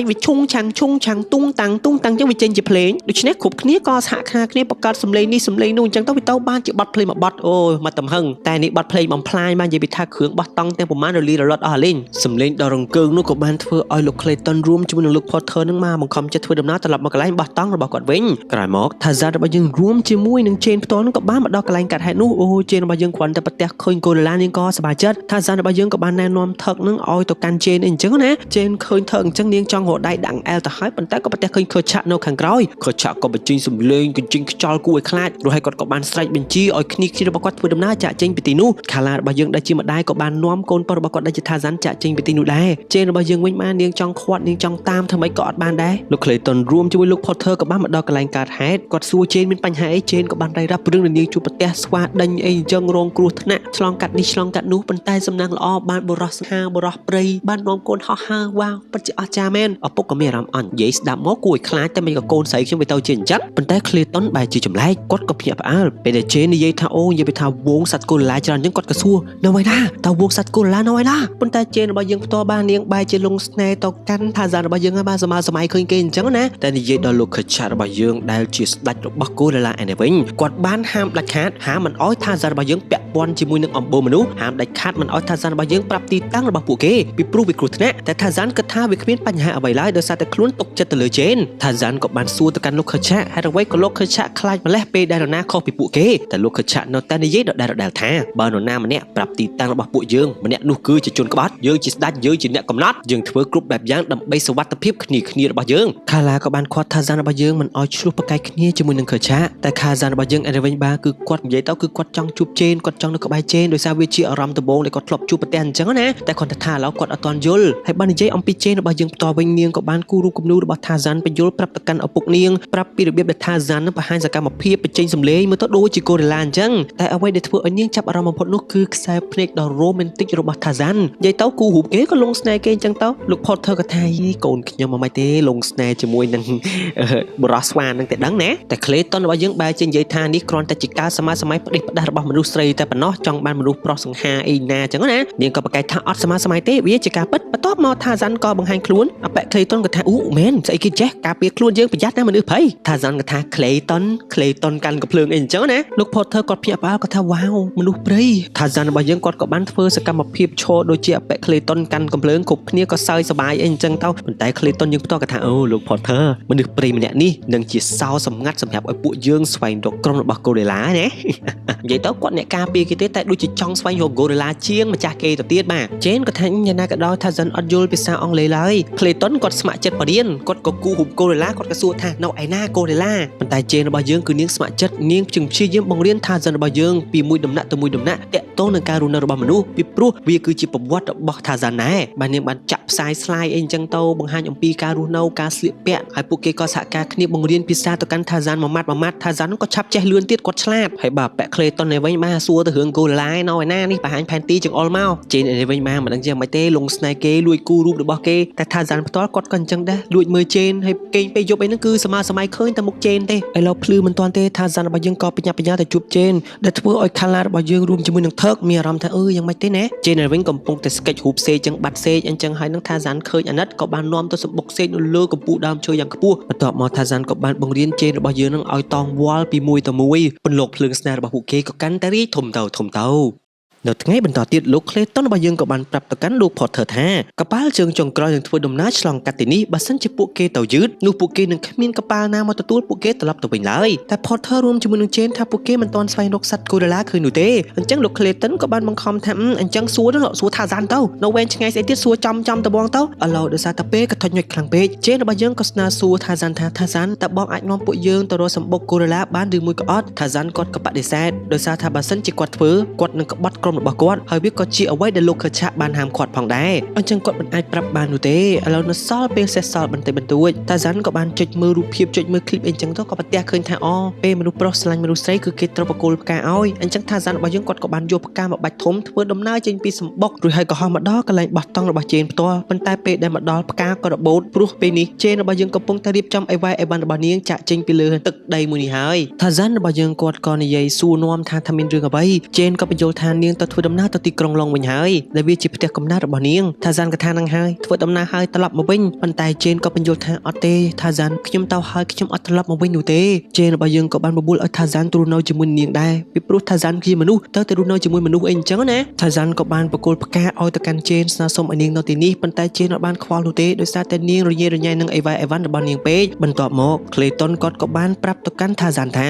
S1: កវាឈុងឆាំងទុងតាំងអញ្ចឹងវាចេញជាភ្លេងដូច្នេះគ្រប់គ្នាក៏សហការគ្នាបង្កើតសំឡេងនេះសំឡេងនោះអញ្ចឹងទៅវាទៅបានជាបទភ្លេងមួយបទអូមកទំហឹងតែនេះបទភ្លេងបំផ្លាញបាននិយាយពីថាគ្រឿងបោះតង់ទាំងប្រមាណរលីរលត់អស់លេងសំឡេងដ៏រង្គើងនោះក៏បានធ្វើឲ្យលោក Clayton រួមជាមួយនឹងលោក Potter នឹងមកបង្ខំចិត្តធ្វើដំណើរត្រឡប់មកកន្លែងបោះតង់របស់គាត់វិញក្រោយមកថាសានរបស់យើងរួមជាមួយនឹងជេនផ្ទាល់នឹងក៏បានមកដល់កន្លែងកាត់ហេតុនោះអូជេនរបស់យើងគ្រាន់តែប្រទះឃើញកូរ៉េឡានាងក៏សប្បាយចិត្តថាសានរបស់យើងក៏បានណែនាំថឹកនឹងឲ្យទៅកាន់ជេនអញ្ចឹងណាជេនឃើញថឹកអញ្ចឹងនាងចង់រកដៃដាក់អែលទៅហើយប៉ុន្តែក៏ប្រទះឃើញខើឆាក់នៅខាងក្រោយខើឆាក់ក៏បញ្ចេញសំឡេងកញ្ចេញខ្យល់គួរឲ្យខ្លាចរួចហើយគាត់ក៏បានស្រែកបញ្ជាឲ្យគ្នារបស់គាត់ធ្វើដំណើរចាក់ចេញពីទីនោះខាឡារបស់យើងដែលជាម្ដាយក៏បាននាំកូនប្រុសរបស់គាត់ដែលជាថាសានចាក់ចេញពីទីនោះដែរជេនរបស់យើងវិញមកនាងចង់ខាត់នាងចង់តាមធ្វើម៉េចក៏អត់បានដែរលោក Clayton រួមជាមួយលោក Potter ក៏បានមកដល់កន្លែងកើតហេតុគាត់សួរជេនមានបញ្ហាអីជេនក៏បានរាយរាប់រឿងនាងជួបប្រទះស្វាដេញអីអញ្ចឹងរងគ្រោះថ្នាក់ឆ្លងកាត់នេះឆ្លងកាត់នោះប៉ុន្តែសំណាងល្អបានបរោះស្ហាបរោះព្រៃបាននាំកូនហោះហើរវ៉ាវពិតជាអស្ចារ្យមែនឪពុកក៏មានអារម្មណ៍អន់និយាយស្ដាប់មកគួរឲ្យខ្លាចតែមិនក៏កូនស្រីខ្ញុំវាទៅជាអញ្ចឹងប៉ុន្តែ Clayton បែរជាចម្លែកគាត់ក៏ភ្ញាក់ផ្អើលពេលដែលជេននិយាយថាអូនិយាយថាវងសត្វកូឡាច្រើនអញ្ចឹងគាត់ក៏សួរនៅឯណាតើវងសត្វកូឡានៅឯណាប៉ុន្តែជេនរបស់យើងផ្ទាល់បាននាងបែរជាលងស្នេហ៍ទៅកាន់ថាសានរបស់យើងហើយបានសម័យឃើញគេអញ្ចឹងណាតែនិយាយដល់លោកខឆារបស់យើងដែលជាស្ដេចរបស់កូរ៉េឡាឯនេះវិញគាត់បានហាមដាច់ខាតហាមមិនអោយថាសានរបស់យើងពាក់ព័ន្ធជាមួយនឹងអំបូរមនុស្សហាមដាច់ខាតមិនអោយថាសានរបស់យើងប្រាប់ទីតាំងរបស់ពួកគេពីព្រោះវាគ្រោះថ្នាក់តែថាសានគិតថាវាគ្មានបញ្ហាអ្វីឡើយដោយសារតែខ្លួនទុកចិត្តទៅលើជេនថាសានក៏បានសួរទៅកាន់លោកខឆាហេតុអ្វីក៏លោកខឆាខ្លាចម្លេះពេលដែលនរណាខុសពីពួកគេតែលោកខឆានៅតែនិយាយដដែលថាបើនរណាម្នាក់ប្រាប់ទីតាំងរបស់ពួកយើងម្នាក់នោះគឺជាជនក្បត់យើងជាស្ដេចយើងជាអ្នកកំណត់យើងធ្វើគ្រប់បែបយ៉ាងដើម្បីសុវត្ថិភាពគ្នារបស់យើងខាឡាក៏បានខាត់ថាសានរបស់យើងមិនអោយឆ្លោះប្រកែកគ្នាជាមួយនឹងខឆាតែខាសានរបស់យើងអីវិញបាគឺគាត់និយាយទៅគឺគាត់ចង់ជួបជេនគាត់ចង់នៅក្បែរជេនដោយសារវាជាអារម្មណ៍ដំបូងដែលគាត់ធ្លាប់ជួបប្រទះអញ្ចឹងណាតែគាត់ថាឥឡូវគាត់អត់ទាន់យល់ហើយបាននិយាយអំពីជេនរបស់យើងផ្ទាល់វិញនាងក៏បានគូរូបគំនូរបស់ថាសានបញ្យល់ប្រាប់ទៅកាន់ឪពុកនាងប្រាប់ពីរបៀបដែលថាសាននឹងបង្ហាញសកម្មភាពបញ្ចេញសម្លេងមើលទៅដូចជាកូរ៉េឡាអញ្ចឹងតែអ្វីដែលធ្វើឲ្យនាងចាប់អារម្មណ៍បំផុតនោះគឺខ្សែភ្នែកដ៏រ៉ូមែនទិករបស់ថាសាននិយាយទៅគូរូបគេក៏លងស្នេហ៍គេអញ្ចឹង ទៅលោកផតធ្វើក៏ថាកូនខ្ញុំមកមិនទេលងស្នេហ៍ជាមួយនឹងបរោះស្វានឹងតែដឹងណាតែ Clayton របស់យើងបែរជានិយាយថានេះគ្រាន់តែជាការសម័យផ្ដេសផ្ដាស់របស់មនុស្សស្រីតែប៉ុណ្ណោះចង់បានមនុស្សប្រុសសង្ហាអីណាអញ្ចឹងណានាងក៏ប្រកែកថាអត់សម័យទេវាជាការពិតបន្ទាប់មកថាសាន់ក៏បង្ហាញខ្លួនអប៉ែ Clayton ក៏ថាអូមែនស្អីគេចេះការពារខ្លួនយើងប្រយ័ត្នណាមនុស្សភ័យថាសាន់ក៏ថា Clayton កាន់កំភ្លើងអីអញ្ចឹងណាលោក Potter គាត់ភ្ញាក់ផ្អើលគាត់ថាវ៉ាវមនុស្សព្រៃថាសាន់របស់យើងគាត់ក៏បានធ្វើសកម្មភាពឈរដូចជាអប៉ែ Clayton កាន់កំភ្លើងគ្រប់គ្នាក៏សើចសប្បាយអីអញ្ចឹងទៅប៉ុន្តែ Clayton យើងផ្ទាល់ក៏ថាអូលោក Potter មនុស្សព្រៃម្នាក់នេះនឹងជាសោសម្ងាត់សម្រាប់ឲ្យពួកយើងស្វែងរកក្រុមរបស់ Gorilla ណានិយាយទៅគាត់អ្នកការពារគេទេតែដូចជាចង់ស្វែងរក Gorilla ជាងម្ចាស់គេទៅទៀតបាទ Jane ក៏ថាយ៉ាងណាក៏ដោយថា Zen អត់យល់ភាសាអង់គ្លេសឡើយ Clayton គាត់ស្ម័គ្រចិត្តបរៀនគាត់ក៏គូរូប Gorilla គាត់ក៏សួរថានៅឯណា Gorilla ប៉ុន្តែ Jane របស់យើងគឺនាងស្ម័គ្រចិត្តនាងព្យាយាមបង្រៀនថា Zen របស់យើងពីមួយដំណាក់ទៅមួយដំណាក់តាក់ទងនឹងការរស់នៅរបស់មនុស្សពីព្រោះវាគឺជាប្រវត្តិរបស់ថា Zen ដែរបាទនាងបានចាក់ផ្សាយ slide អីអញ្ចឹងទៅបង្ហាញអំពីការរស់នៅការស្លៀកពាក់ហើយពួកគេក៏សហការគ្នាបង្រៀនភាសាទៅកាន់ថា Zen មួយម៉ាត់ថា Zen ក៏ឆាប់ចេះលឿនទៀតគាត់ឆ្លាតហើយបាទពាក់ Clayton ឯវិញបាទសួរទៅរឿង Gorilla នៅឯណានេះបង្ហាញផែនទីចង្អុលមក Jane ឯវិញបាទមិនដឹងយ៉ាងម៉េចទេលងស្នេហ៍គេលួចគូរូបរបស់គេតែថា Zen ផ្ទាល់គាត់ក៏អញ្ចឹងដែរលួចមើល Jane ហើយគេងពេលយប់អីហ្នឹងគឺសម័យឃើញតែមុខ Jane ទេឥឡូវភ្លឺមិនទាន់ទេថា Zen របស់យើងក៏បញ្ញាទៅជួប Jane ដែលធ្វើឲ្យ Kala របស់យើងរួមជាមួយនឹង Turk មានអារម្មណ៍ថាយ៉ាងម៉េចទេណា Jane ឯវិញកំពុងតែស្កេចរូបសេកចឹងបាត់សេកអញ្ចឹងហើយនឹងថា Zen ឃើញអាណិតក៏បាននាំទៅសម្បុកសេកនៅលើកំពូលដើមឈើយ៉ាងខ្ពស់បន្ទាប់មកថា Zen ក៏បានបង្រៀន Jane របស់យើងនឹងឲ្យតងវល់ពីមួយទៅមួយពន្លកភ្លើងស្នេហ៍របស់ពួកគេក៏កាន់តែរីកធំទៅនៅថ្ងៃបន្តទៀតលោក Clayton របស់យើងក៏បានប្រាប់ទៅកាន់លោក Potter ថាកប៉ាល់ជើងចុងក្រោយនឹងធ្វើដំណើរឆ្លងកាត់ទីនេះបើសិនជាពួកគេទៅយឺតនោះពួកគេនឹងគ្មានកប៉ាល់ណាមកទទួលពួកគេត្រឡប់ទៅវិញឡើយតែ Potter រួមជាមួយនឹង Jane ថាពួកគេមិនទាន់ស្វែងរកសត្វ Gorilla ឃើញនោះទេអញ្ចឹងលោក Clayton ក៏បានបង្ខំថាអញ្ចឹងសួរថា Zen ទៅនៅវែងឆ្ងាយស្អីទៀតសួរចំទៅបងទៅឥឡូវដោយសារតែពេលក៏ថុញញុចខ្លាំងពេក Jane របស់យើងក៏ស្នើសួរថា Zen ថា Zen តើបងអាចនាំពួកយើងទៅរកសម្បុក Gorilla បានឬមួយក៏អត់ថា Zen គាត់ក៏បដិសេធដោយសារថាបើសិនជាគាត់ធ្វើគាត់នឹងក្បត់ក្រុមរបស់គាត់ហើយវាក៏ជាអ្វីដែលលោក Kerchak បានហាមឃាត់ផងដែរអញ្ចឹងគាត់មិនអាចប្រាប់បាននោះទេឥឡូវនៅសល់ពេលសេះសល់បន្តិចបន្តួចតែ Zen ក៏បានចុចមើលរូបភាពចុចមើលคลิปអីចឹងទៅក៏ប្រទះឃើញថាពេលមនុស្សប្រុសស្រឡាញ់មនុស្សស្រីគឺគេត្រូវបកគោលផ្កាឲ្យអញ្ចឹងថា Zen របស់យើងគាត់ក៏បានយកផ្កាមកបាច់ធំធ្វើដំណើរចេញពីសម្បុករួចហើយក៏ហោះមកដល់កន្លែងបោះតង់របស់ Jane ផ្ទាល់ប៉ុន្តែពេលដែលមកដល់ផ្កាក៏របូតព្រោះពេលនេះ Jane របស់យើងកំពុងតែរៀបចំអីវ៉ៃអីវ៉ាន់របស់នាងចាក់ចេញពីលើទឹកដីមួយនេះហើយថា Zen របស់យើងគាត់ក៏និយាយសួរនាំថាមានរឿងអ្វី Jane ក៏បញ្យល់ថានាងទៅធ្វើដំណើរទៅទីក្រុងឡុងវិញហើយដែលវាជាផ្ទះកំណើតរបស់នាងថា Zen ក៏ថានឹងហើយធ្វើដំណើរហើយត្រឡប់មកវិញប៉ុន្តែ Jane ក៏បញ្យល់ថាអត់ទេថា Zen ខ្ញុំទៅហើយខ្ញុំអត់ត្រឡប់មកវិញនោះទេ Jane របស់យើងក៏បានបបួលឲ្យថា Zen ទ្រនៅជាមួយនាងដែរពីព្រោះថា Zen ជាមនុស្សទៅរស់នៅជាមួយមនុស្សអីអញ្ចឹងណាថា Zen ក៏បានបកគោលផ្កាឲ្យទៅកាន់ Jane ស្នើសុំឲ្យនាងនៅទីនេះប៉ុន្តែ Jane អត់បានខ្វល់នោះទេដោយសារតែនាងរញ៉េរញ៉ៃនឹងអីវ៉ៃអីវ៉ាន់របស់នាងពេកបន្ទាប់មក Clayton គាត់ក៏បានប្រាប់ទៅកាន់ថា Zen ថា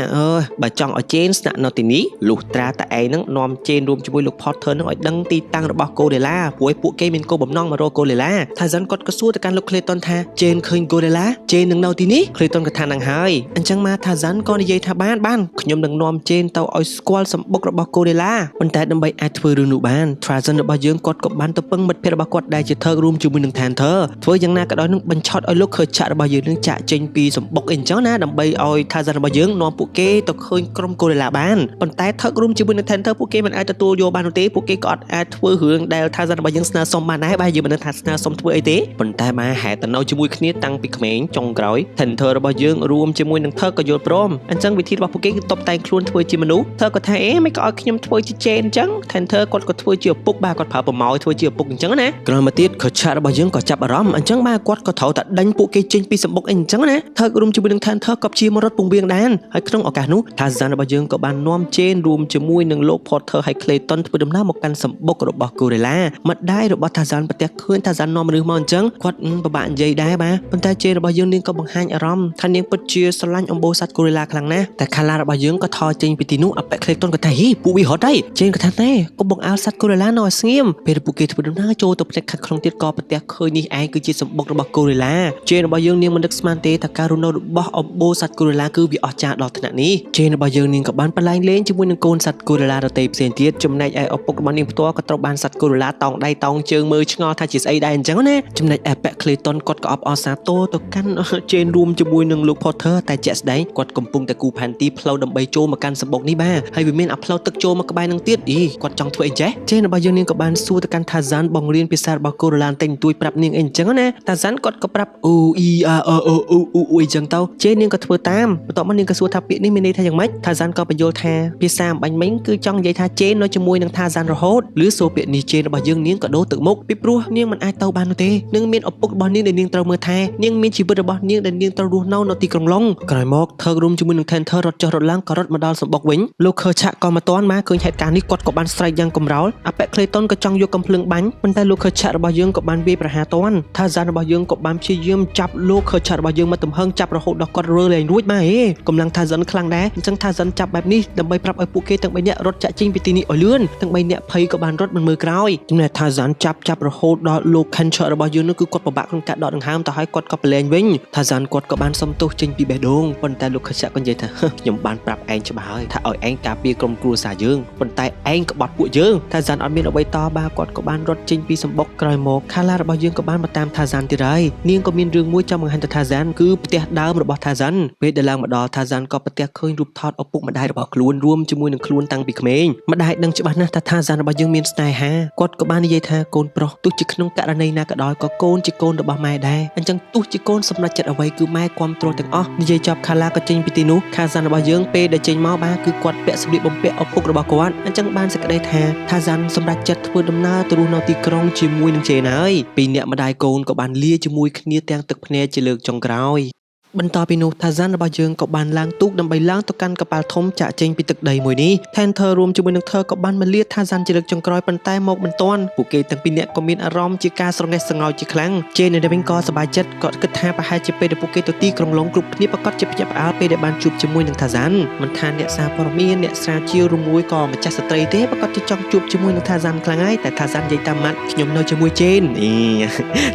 S1: បើចង់ឲ្យ Jane ស្នាក់នៅទីនេះលុះត្រាតែឯងនឹងនាំ Jane រួមជាមួយលោក Potter នឹងឲ្យដឹងទីតាំងរបស់ Gorilla ព្រោះពួកគេមានគោលបំណងមករក Gorilla ថា Zen គាត់ក៏សួរទៅកាន់លោក Clayton ថា Jane ឃើញ Gorilla Jane នឹងនៅទីនេះ Clayton ក៏ថានឹងហើយអញ្ចឹងមកថា Zen ក៏និយាយថាបានខ្ញុំនឹងនាំ Jane ទៅឲ្យស្គាល់សម្បុករបស់ Gorilla ប៉ុន្តែដើម្បីអាចធ្វើរឿងនោះបាន Zen របស់យើងគាត់ក៏បានទៅពឹងមិត្តភ័ក្តិរបស់គាត់ដែលជា Turk រួមជាមួយនឹង Panther ធ្វើយ៉ាងណាក៏ដោយនឹងបញ្ឆោតឲ្យលោក Kerchak របស់យើងនឹងចាក់ចេញពីសម្បុកអីអញ្ចឹងណាដើម្បីឲ្យថា Zen របស់យើងនាំពួកគេទៅឃើញក្រុម Gorilla បានប៉ុន្តែ Turk រួមជាមួយនឹង Panther ពួកគេមិនអាចទទួលយកបាននោះទេពួកគេក៏អត់អាចធ្វើរឿងដែលថា Zen របស់យើងស្នើសុំបានដែរបាទយើងមិនដឹងថាស្នើសុំធ្វើអីទេប៉ុន្តែមកហេតុតែនៅជាមួយគ្នាតាំងពីក្មេងចុងក្រោយ Panther របស់យើងរួមជាមួយនឹង Turk ក៏យល់ព្រមអញ្ចឹងវិធីរបស់ពួកគេគឺតបតែងខ្លួនធ្វើជាមនុស្ស Turk ក៏ថាមិនក៏ឲ្យខ្ញុំធ្វើជា Jane អញ្ចឹង Panther គាត់ក៏ធ្វើជាឪពុកបាទគាត់ប្រើប្រម៉ោយធ្វើជាឪពុកអញ្ចឹងណាក្រោយមកទៀត Kerchak របស់យើងក៏ចាប់អារម្មណ៍អញ្ចឹងបាទគាត់ក៏ត្រូវតែដេញពួកគេចេញពីសម្បុកអីអញ្ចឹងណា Turk រួមជាមួយនឹង Panther ក៏ជាមរតពងវៀងដែរហើយក្នុងឱកាសនោះថា Zen របស់យើងក៏បាននាំ Jane រួមជាមួយនឹងលោក Potter ហើយ Clayton ធ្វើដំណើរមកកាន់សម្បុករបស់ Gorilla ម្ដាយរបស់ថា Zen ប្រទះឃើញថា Zen នាំមនុស្សមកអញ្ចឹងគាត់ពិបាកនិយាយដែរបាទប៉ុន្តែ Jane របស់យើងនាងក៏បង្ហាញអារម្មណ៍ថានាងពិតជាស្រឡាញ់អំបូរសត្វ Gorilla ខ្លាំងណាស់តែ Kala របស់យើងក៏ថយចេញពីទីនោះអប៉ែ Clayton ក៏ថាពួកវារត់ហើយ Jane ក៏ថាទេកុំបង្អើលសត្វ Gorilla នៅឲ្យស្ងៀមពេលពួកគេធ្វើដំណើរចូលទៅផ្ទះខាត់ក្នុងទៀតក៏ប្រទះឃើញនេះឯងគឺជាសម្បុករបស់ Gorilla Jane របស់យើងនាងមិននឹកស្មានទេថាការរស់នៅរបស់អំបូរសត្វ Gorilla គឺវាអស្ចារ្យដល់ថ្នាក់នេះ Jane របស់យើងនាងក៏បានប្រឡែងលេងជាមួយនឹងកូនសត្វ Gorilla ដទៃផ្សេងទៀតចំណែក ចំណែកឯឪពុករបស់នាងផ្ទាល់ក៏ត្រូវបានសត្វកូរូឡាតោងដៃតោងជើងមើលឆ្ងល់ថាជាស្អីដែរអញ្ចឹងណាចំណែកឯប៉ែក Clayton គាត់ក៏អបអរសាទរទៅកាន់ Jane រួមជាមួយនឹងលោក Potter តែជាក់ស្ដែងគាត់កំពុងតែគូផែនទីផ្លូវដើម្បីចូលមកកាន់សម្បុកនេះបាទហើយវាមានអាផ្លូវទឹកចូលមកក្បែរនឹងទៀតគាត់ចង់ធ្វើអីចេះ Jane របស់យើងនាងក៏បានសួរទៅកាន់ Tarzan បង្រៀនភាសារបស់កូរូឡាតែងទួយប្រាប់នាងអីអញ្ចឹងណា Tarzan គាត់ក៏ប្រាប់អូអ៊ីអាអអូអូអូអ៊ីអញ្ចឹងទៅ Jane នាងក៏ធ្វើតាមបន្ទាប់មកនាងក៏សួរថាពាក្យនេះមានន័យថាយ៉ាងម៉េច Tarzan ក៏បញ្យល់ថាភាសាអំបញ្ញមិញគឺចង់និយាយថា Jane នៅជាមួយនឹង Tarzan រហូតឬសូពាក្យនេះ Jane របស់យើងនាងក៏ដូរទឹកមុខពីព្រោះនាងមិនអាចទៅបាននោះទេនឹងមានឪពុករបស់នាងដែលនាងត្រូវមើលថែនាងមានជីវិតរបស់នាងដែលនាងត្រូវរស់នៅទីក្រុងឡុងក្រោយមកធ្វើរួមជាមួយនឹង Tenter រត់ចុះរត់ឡើងក៏រត់មកដល់សម្បុកវិញលោកខើឆាក់ក៏មកទាន់មកឃើញហេតុការណ៍នេះគាត់ក៏បានស្រែកយ៉ាងកំរោលអាប៉ែក Clayton ក៏ចង់យកកំភ្លើងបាញ់ប៉ុន្តែលោកខើឆាក់របស់យើងក៏បានវាយប្រហារទាន់ Tarzan របស់យើងក៏បានព្យាយាមចាប់លោកខើឆាក់របស់យើងមកទំហឹងចាប់រហូតដល់គាត់រើលែងរួចបាទកម្លាំង Tarzan ខ្លាំងដែរអញ្ចឹង Tarzan ចាប់បែបនេះដើម្បីប្រាប់ឲ្យពួកគេទាំង3នាក់រត់ចាក់ចេញពីទីនេះឲ្យលឿនទាំង3នាក់ភ័យក៏បានរត់មិនមើលក្រោយចំណែក Tarzan ចាប់រហូតដល់លោក Cancher របស់យើងនោះគឺគាត់ពិបាកក្នុងការដកដង្ហើមទៅឲ្យគាត់ក៏ប្រឡែងវិញ Tarzan គាត់ក៏បានសុំទោសចេញពីបេះដូងប៉ុន្តែលោកខឆាក់ក៏និយាយថាខ្ញុំបានប្រាប់ឯងច្បាស់ហើយថាឲ្យឯងការពារក្រុមគ្រួសារយើងប៉ុន្តែឯងក្បត់ពួកយើង Tarzan អត់មានអ្វីតបគាត់ក៏បានរត់ចេញពីសម្បុកក្រោយមក Kala របស់យើងក៏បានមកតាម Tarzan ទៀតហើយនាងក៏មានរឿងមួយចង់បង្ហាញទៅ Tarzan គឺផ្ទះដើមរបស់ Tarzan ពេលដែលឡើងមកដល់ Tarzan ក៏ប្រទះឃើញរូបថតឪពុកម្ដាយរបស់ខ្លួនរួមជាមួយនឹងខ្លួនតាំងពីក្មេងម្ដាយដឹងច្បាស់ណាស់ថា Tarzan របស់យើងមានស្នេហាគាត់ក៏បាននិយាយថាកូនប្រុសទោះជាក្នុងករណីណាក៏ដោយក៏កូនជាកូនរបស់ម៉ែដែរអញ្ចឹងទោះជាកូនសម្រេចចិត្តអ្វីគឺម៉ែគ្រប់គ្រងទាំងអស់និយាយចប់ Kala ក៏ចេញពីទីនោះ Tarzan របស់យើងពេលដែលចេញមកគឺគាត់ពាក់សម្លៀកបំពាក់ឪពុករបស់គាត់អញ្ចឹងបានសេចក្តីថា Tarzan សម្រេចចិត្តធ្វើដំណើរទៅរស់នៅទីក្រុងជាមួយនឹង Jane ហើយពីរនាក់ម្ដាយកូនក៏បានលាជាមួយគ្នាទាំងទឹកភ្នែកជាលើកចុងក្រោយបន្ទាប់ពីនោះ Tarzan របស់យើងក៏បានឡើងទូកដើម្បីឡើងទៅកាន់កប៉ាល់ធំចាក់ចេញពីទឹកដីមួយនេះ Tenter រួមជាមួយនឹងThorក៏បានមកលា Tarzan ជាលើកចុងក្រោយប៉ុន្តែមកមិនទាន់ពួកគេទាំងពីរនាក់ក៏មានអារម្មណ៍ជាការស្រងេះស្រងោចជាខ្លាំង Jane នៅវិញក៏សប្បាយចិត្តគាត់គិតថាប្រហែលជាពេលដែលពួកគេទៅទីក្រុងឡុងគ្រប់គ្នាប្រកាសជាភ្ញាក់ផ្អើលពេលដែលបានជួបជាមួយនឹង Tarzan មិនថាអ្នកសារព័ត៌មានអ្នកស្រាវជ្រាវឬមួយក៏ម្ចាស់ស្ត្រីទេប្រកាសជាចង់ជួបជាមួយនឹង Tarzan ខ្លាំងហើយតែ Tarzan និយាយតាមម៉ាត់ខ្ញុំនៅជាមួយ Jane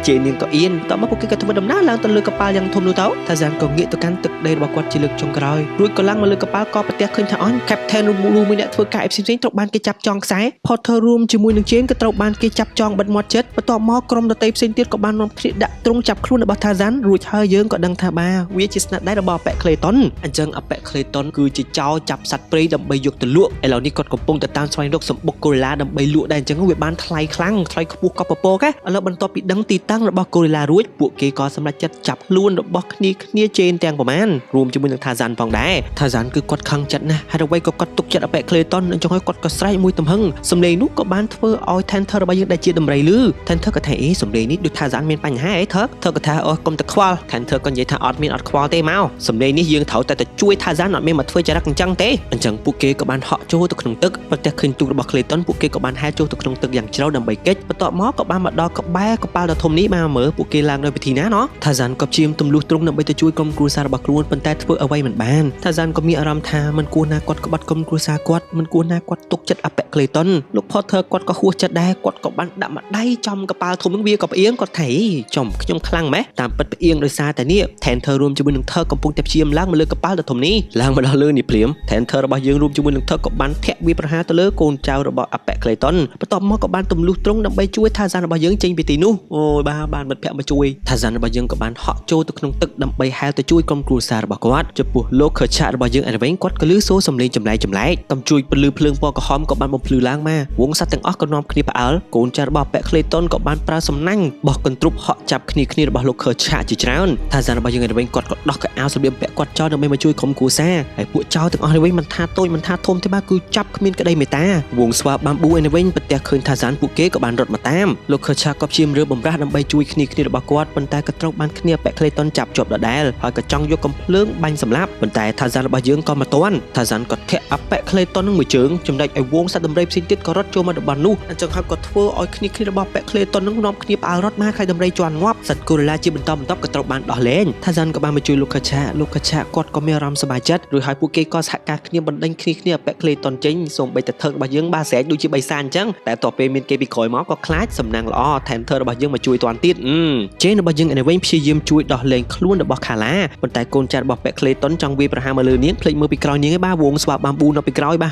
S1: Jane នាងក៏អៀនតោះមកពួកគេក៏ធ្វើដំណើរឡើងទៅលើកប៉ាល់យ៉ាងធំនោះទៅ Tarzan ក៏ងាកទៅកាន់ទឹកដីរបស់គាត់ជាលើកចុងក្រោយរួចក៏ឡើងមកលើកប៉ាល់ក៏ប្រទះឃើញថាអញ Captain មួយអ្នកធ្វើការផ្សេងៗត្រូវបានគេចាប់ចងខ្សែ Potter រួមជាមួយនឹង Jane ក៏ត្រូវបានគេចាប់ចងបិទមាត់ចិត្តបន្ទាប់មកក្រុមដតីផ្សេងទៀតក៏បាននាំគ្នាដាក់ទ្រង់ចាប់ខ្លួនរបស់ Tarzan រួចហើយយើងក៏ដឹងថាវាជាស្នាដៃរបស់ប៉ែក Clayton អញ្ចឹងប៉ែក Clayton គឺជាចោរចាប់សត្វព្រៃដើម្បីយកទៅលក់ឥឡូវនេះគាត់កំពុងតែតាមស្វែងរកសម្បុកកូរីឡាដើម្បីលក់ដែរអញ្ចឹងវាបានថ្លៃខ្លាំងថ្លៃខ្ពស់កប់ពពកឥឡូវបន្ទាប់ពីដឹងទីតាំងរបស់កូរីឡារួចពួកគេក៏សម្រេចចិត្តចាប់ខ្លួនរបស់គ្នា Jane ទាំងប្រមាណរួមជាមួយនឹង Tarzan ផងដែរ Tarzan គឺគាត់ខឹងចិត្តណាស់ហើយអ្វីក៏គាត់ទុកចិត្តប៉ែក Clayton អញ្ចឹងហើយគាត់ក៏ស្រែកមួយទំហឹងសម្លេងនោះក៏បានធ្វើឲ្យ Tenter របស់យើងដែលជាដំរីលឺ Tenter ក៏ថាសម្លេងនេះដូច Tarzan មានបញ្ហាអីThor ក៏ថាអូកុំតែខ្វល់ Tenter ក៏និយាយថាអត់មានអត់ខ្វល់ទេមកសម្លេងនេះយើងត្រូវតែជួយ Tarzan អត់មានមកធ្វើចរិតអញ្ចឹងទេអញ្ចឹងពួកគេក៏បានហក់ចូលទៅក្នុងទឹកប្រទះឃើញទូករបស់ Clayton ពួកគេក៏បានហែលចូលទៅក្នុងទឹកយ៉ាងជ្រៅដើម្បីគេចបន្ទាប់មកក៏បានមកដល់ក្បែរកប៉ាល់ដ៏ធំនេះមកមើលពួកគេឡើងដោយវិធីណាណោះ Tarzan ក៏ព្យាយាមទម្លុះទ្រង់ដើម្បីទៅជួយក្រុមគ្រួសាររបស់ខ្លួនប៉ុន្តែធ្វើអ្វីមិនបាន Tarzan ក៏មានអារម្មណ៍ថាមិនគួរណាគាត់ក្បត់ក្រុមគ្រួសារគាត់មិនគួរណាគាត់ទុកចិត្តប៉ែក Clayton លោក Potter គាត់ក៏ហួសចិត្តដែរគាត់ក៏បានដាក់ម្ដាយចំកប៉ាល់ធំនឹងវាក៏ផ្អៀងគាត់ថាចំខ្ញុំខ្លាំងម៉េះតាមពិតផ្អៀងដោយសារតែនេះ Tenter រួមជាមួយនឹង Thor កំពុងតែព្យាយាមឡើងមកលើកប៉ាល់ដ៏ធំនេះឡើងមកដល់លើនេះភ្លាម Tenter របស់យើងរួមជាមួយនឹង Thor ក៏បានធាក់វាប្រហារទៅលើកូនចៅរបស់ប៉ែក Clayton បន្ទាប់មកក៏បានទម្លុះទ្រង់ដើម្បីជួយ Tarzan របស់យើងចេញពីទីនោះអូយបានមិត្តភក្តិមកជួយ Tarzan របស់យើងក៏បានហក់ចូលទៅក្នុងទឹកដើម្បីហែលទៅជួយក្រុមគ្រួសាររបស់គាត់ចំពោះលោកខើឆារបស់យើងឯវិញគាត់ក៏លឺសូរសំឡេងចម្លែកតំជួយពលឺភ្លើងពណ៌ក្រហមក៏បានបំភ្លឺឡើងមកវងសត្វទាំងអស់ក៏នាំគ្នាផ្អើលកូនចៅរបស់ប៉ែក Clayton ក៏បានប្រើសំណាញ់បោះកន្ទ្រុបហក់ចាប់គ្នារបស់លោកខើឆាជាច្រើន Tarzan របស់យើងឯវិញគាត់ក៏ដោះកៅអៅសម្លៀកបំពាក់គាត់ចោលដើម្បីមកជួយក្រុមគ្រួសារហើយពួកចៅទាំងអស់នេះវិញមិនថាតូចមិនថាធំទេគឺចាប់គ្មានក្តីមេត្តាវងស្វាបាំប៊ូឯវិញប្រទះឃើញ Tarzan ពួកគេក៏បានរត់មកតាមលោកខើឆាក៏ព្យាយាមរើបំរាស់ដើម្បីជួយគ្នារបស់គាត់ប៉ុន្តែក៏ត្រូវបានគ្នាប៉ែក Clayton ចាប់ជាប់ដដែលហើយក៏ចង់យកកំភ្លើងបាញ់សម្លាប់ប៉ុន្តែ Tarzan របស់យើងក៏មកទាន់ Tarzan ក៏ធាក់ប៉ែក Clayton នឹងមួយជើងចំណែកឯវងសត្វដំរីផ្សេងទៀតក៏រត់ចូលមករបស់នោះអញ្ចឹងហើយក៏ធ្វើឲ្យគ្នារបស់ប៉ែក Clayton នឹងនាំគ្នាផ្អើលរត់មកខ្លាចដំរីជន់ងាប់សត្វកូរីឡាជាបន្តក៏ត្រូវបានដោះលែង Tarzan ក៏បានមកជួយលោកខើឆាគាត់ក៏មានអារម្មណ៍សប្បាយចិត្តរួចហើយពួកគេក៏សហការគ្នាបណ្ដេញគ្នាប៉ែក Clayton ចេញសូម្បីតែថើករបស់យើងស្រែកដូចជាបិសាចអញ្ចឹងតែតទៅពេលមានគេពីក្រោយមកក៏ខ្លាចសំណាងល្អ Tenter របស់យើងមកជួយតាន់ទៀតJane របស់យើងឯវិញព្យាយាមជួយដោះលែងខ្លួនរបស់ ខាឡាប៉ុន្តែកូនចាស់របស់ប៉ែក្លេតុនចង់វាយប្រហារមកលើនាងភ្លេចមើលពីក្រោយនាងឯបាវងស្វាបាំប៊ូនៅពីក្រោយបា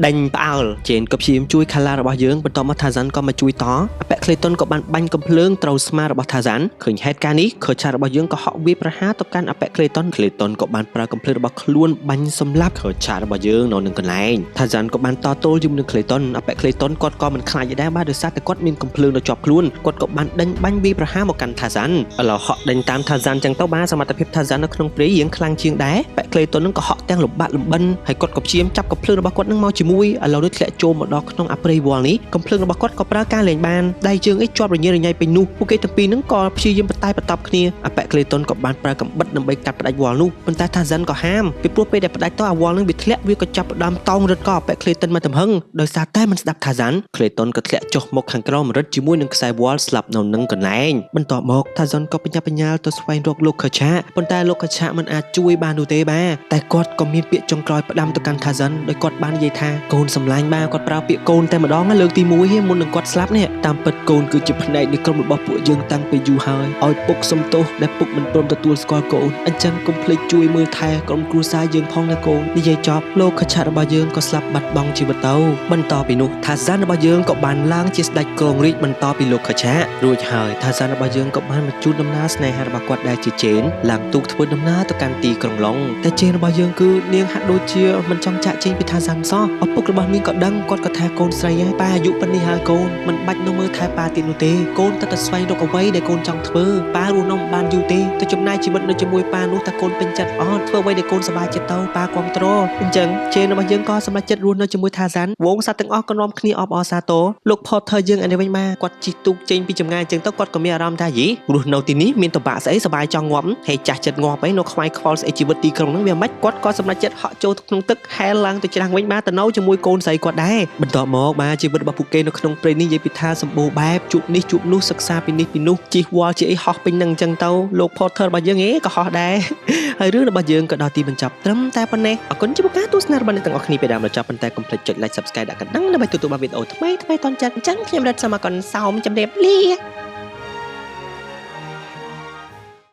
S1: ដេញផ្អើលជេនក៏ព្យាយាមជួយខាឡារបស់យើងបន្ទាប់មកថាសាន់ក៏មកជួយតប៉ែក្លេតុនក៏បានបាញ់កំភ្លើងត្រូវស្មារបស់ថាសាន់ឃើញហេតុការណ៍នេះខើឆារបស់យើងក៏ហក់វាយប្រហារទៅកាន់ប៉ែក្លេតុនក៏បានប្រើកំភ្លើងរបស់ខ្លួនបាញ់សម្លាប់ខើឆារបស់យើងនៅនឹងកន្លែងថាសាន់ក៏បានតទល់ជាមួយនឹងក្លេតុនប៉ែក្លេតុនគាត់ក៏មិនខ្លាចដែរបាទដោយសារតែគាត់មានកំភ្លើងនៅជាប់ខ្លួនគាត់ក៏បានដេញបាញ់វាយប្រហារមកកាន់ថាសាន់ឥឡូវហក់ដេញតាមថាសាន់ចឹងទៅបាទសមត្ថភាពថាសាន់នៅក្នុងព្រៃយើងខ្លាំងជាងដែរប៉ែក្លេតុននឹងក៏ហក់ទាំងលំបាកលំបិនហើយគាត់ក៏ព្យាយាមចាប់កំភ្លើងរបស់គាត់នឹងមកជាមួយឥឡូវនេះធ្លាក់ចូលមកដល់ក្នុងអព្រៃវល់នេះកំភ្លើងរបស់គាត់ក៏ប្រើការលែងបានដៃជើងឯងជាប់រញ៉េរញ៉ៃពេញនោះពួកគេទាំងពីរនឹងក៏ព្យាយាមបន្តែបន្តគ្នាប៉ែក្លេតុនក៏បានប្រើកំបិតដើម្បីកាត់ផ្ដាច់វល់នោះប៉ុន្តែថាសាន់ក៏ហាមពីព្រោះពេលដែលផ្ដាច់ទៅអាវល់នឹងវាធ្លាក់វាក៏ចាប់ផ្ដើមតោងរត់ក៏ប៉ែក្លេតុនមកទំហឹងដោយសារតែមិនស្ដាប់ថាសាន់ក្លេតុនក៏ធ្លាក់ចុះមកខាងក្រោមរត់ជាមួយនឹងខ្សែវល់ស្លាប់នៅនឹងកន្លែងបន្ទាប់មកថាសាន់ក៏បញ្ញាបញ្ញាលទៅស្វែងរកលោកខឆាប៉ុន្តែលោកខឆាមិនអាចជួយបាននោះទេបាទតែគាត់ក៏មានពាក្យចុងក្រោយផ្ដាំទៅកាន់ថាសាន់ដោយគាត់បាននិយាយថាកូនសម្លាញ់បាទគាត់ប្រើពាក្យកូនតែម្ដងលើកទី1មុននឹងគាត់ស្លាប់នេះតាមពិតកូនគឺជាផ្នែកនៃក្រុមរបស់ពួកយើងតាំងពីយូរហើយឲ្យពុកសំទោសដែលពុកមិនព្រមទទួលស្គាល់កូនអញ្ចឹងកុំភ្លេចជួយមើលថែក្រុមគ្រួសារយើងផងណាកូននិយាយចប់លោកខឆារបស់យើងក៏ស្លាប់បាត់បង់ជីវិតទៅបន្តពីនោះថាសាន់របស់យើងក៏បានឡើងជាស្ដេចគ្រងរាជ្យបន្តពីលោកខឆារួចហើយថាសាន់របស់យើងក៏បានមកជួបដំណើរស្នេហារបស់គាត់ដែលជាជេនឡើងទូកធ្វើដំណើរទៅកាន់ទីក្រុងឡុងតែជេនរបស់យើងគឺនាងហាក់ដូចជាមិនចង់ចាក់ចេញពីថាសាន់សោះឪពុករបស់នាងក៏ដឹងគាត់ក៏ថាកូនស្រីហើយប៉ាអាយុប៉ុណ្នេះហើយកូនមិនបាច់នៅមើលថែប៉ាទៀតនោះទេកូនតែស្វែងរកអ្វីដែលកូនចង់ធ្វើប៉ារស់នៅបានយូរទេទៅចំណាយជីវិតនៅជាមួយប៉ានោះតែកូនពេញចិត្តអត់ធ្វើអ្វីដែលកូនសប្បាយចិត្តទៅប៉ាគាំទ្រអញ្ចឹងជេនរបស់យើងក៏សម្រេចចិត្តរស់នៅជាមួយថាសាន់វងសត្វទាំងអស់ក៏នាំគ្នាអបអរសាទរលោក Potter យើងឯនេះវិញមកគាត់ជិះទូកចេញពីចម្ងាយអញ្ចឹងទៅគាត់ក៏មានអារម្មណ៍ថាយីរស់នៅទីនេះមានតបាក់ស្អីសប្បាយចង់ងាប់ហើយចាស់ចិត្តងាប់អីនៅខ្វាយខ្វល់ស្អីជីវិតទីក្រុងហ្នឹងវាមិនគាត់ក៏សម្រេចចិត្តហក់ចូលក្នុងទឹកហែលឡើងទៅច្រាំងវិញមកទៅនៅជាមួយកូនស្រីគាត់ដែរបន្ទាប់មកបាទជីវិតរបស់ពួកគេនៅក្នុងព្រៃនេះនិយាយពីថាសម្បូរបែបជួបនេះជួបនោះសិក្សាពីនេះពីនោះជិះវល់ជាអីហោះពេញនឹងអញ្ចឹងទៅលោក Potter របស់យើងក៏ហោះដែរហើយរឿងរបស់យើងក៏ដល់ទីបញ្ចប់ត្រឹមតែប៉ុណ្ណេះអរគុណចំពោះការទស្សនារបស់អ្នកទាំងអស់គ្នាពីដើមដល់ចប់ប៉ុន្តែកុំភ្លេចចុច like Subscribe ដាក់កណ្ដឹងដើម្បីទទួលបានវីដេអូថ្មីៗតន់ចិត្តអញ្ចឹងខ្ញុំរត់សូមអរគុណសោមជម្រាបលា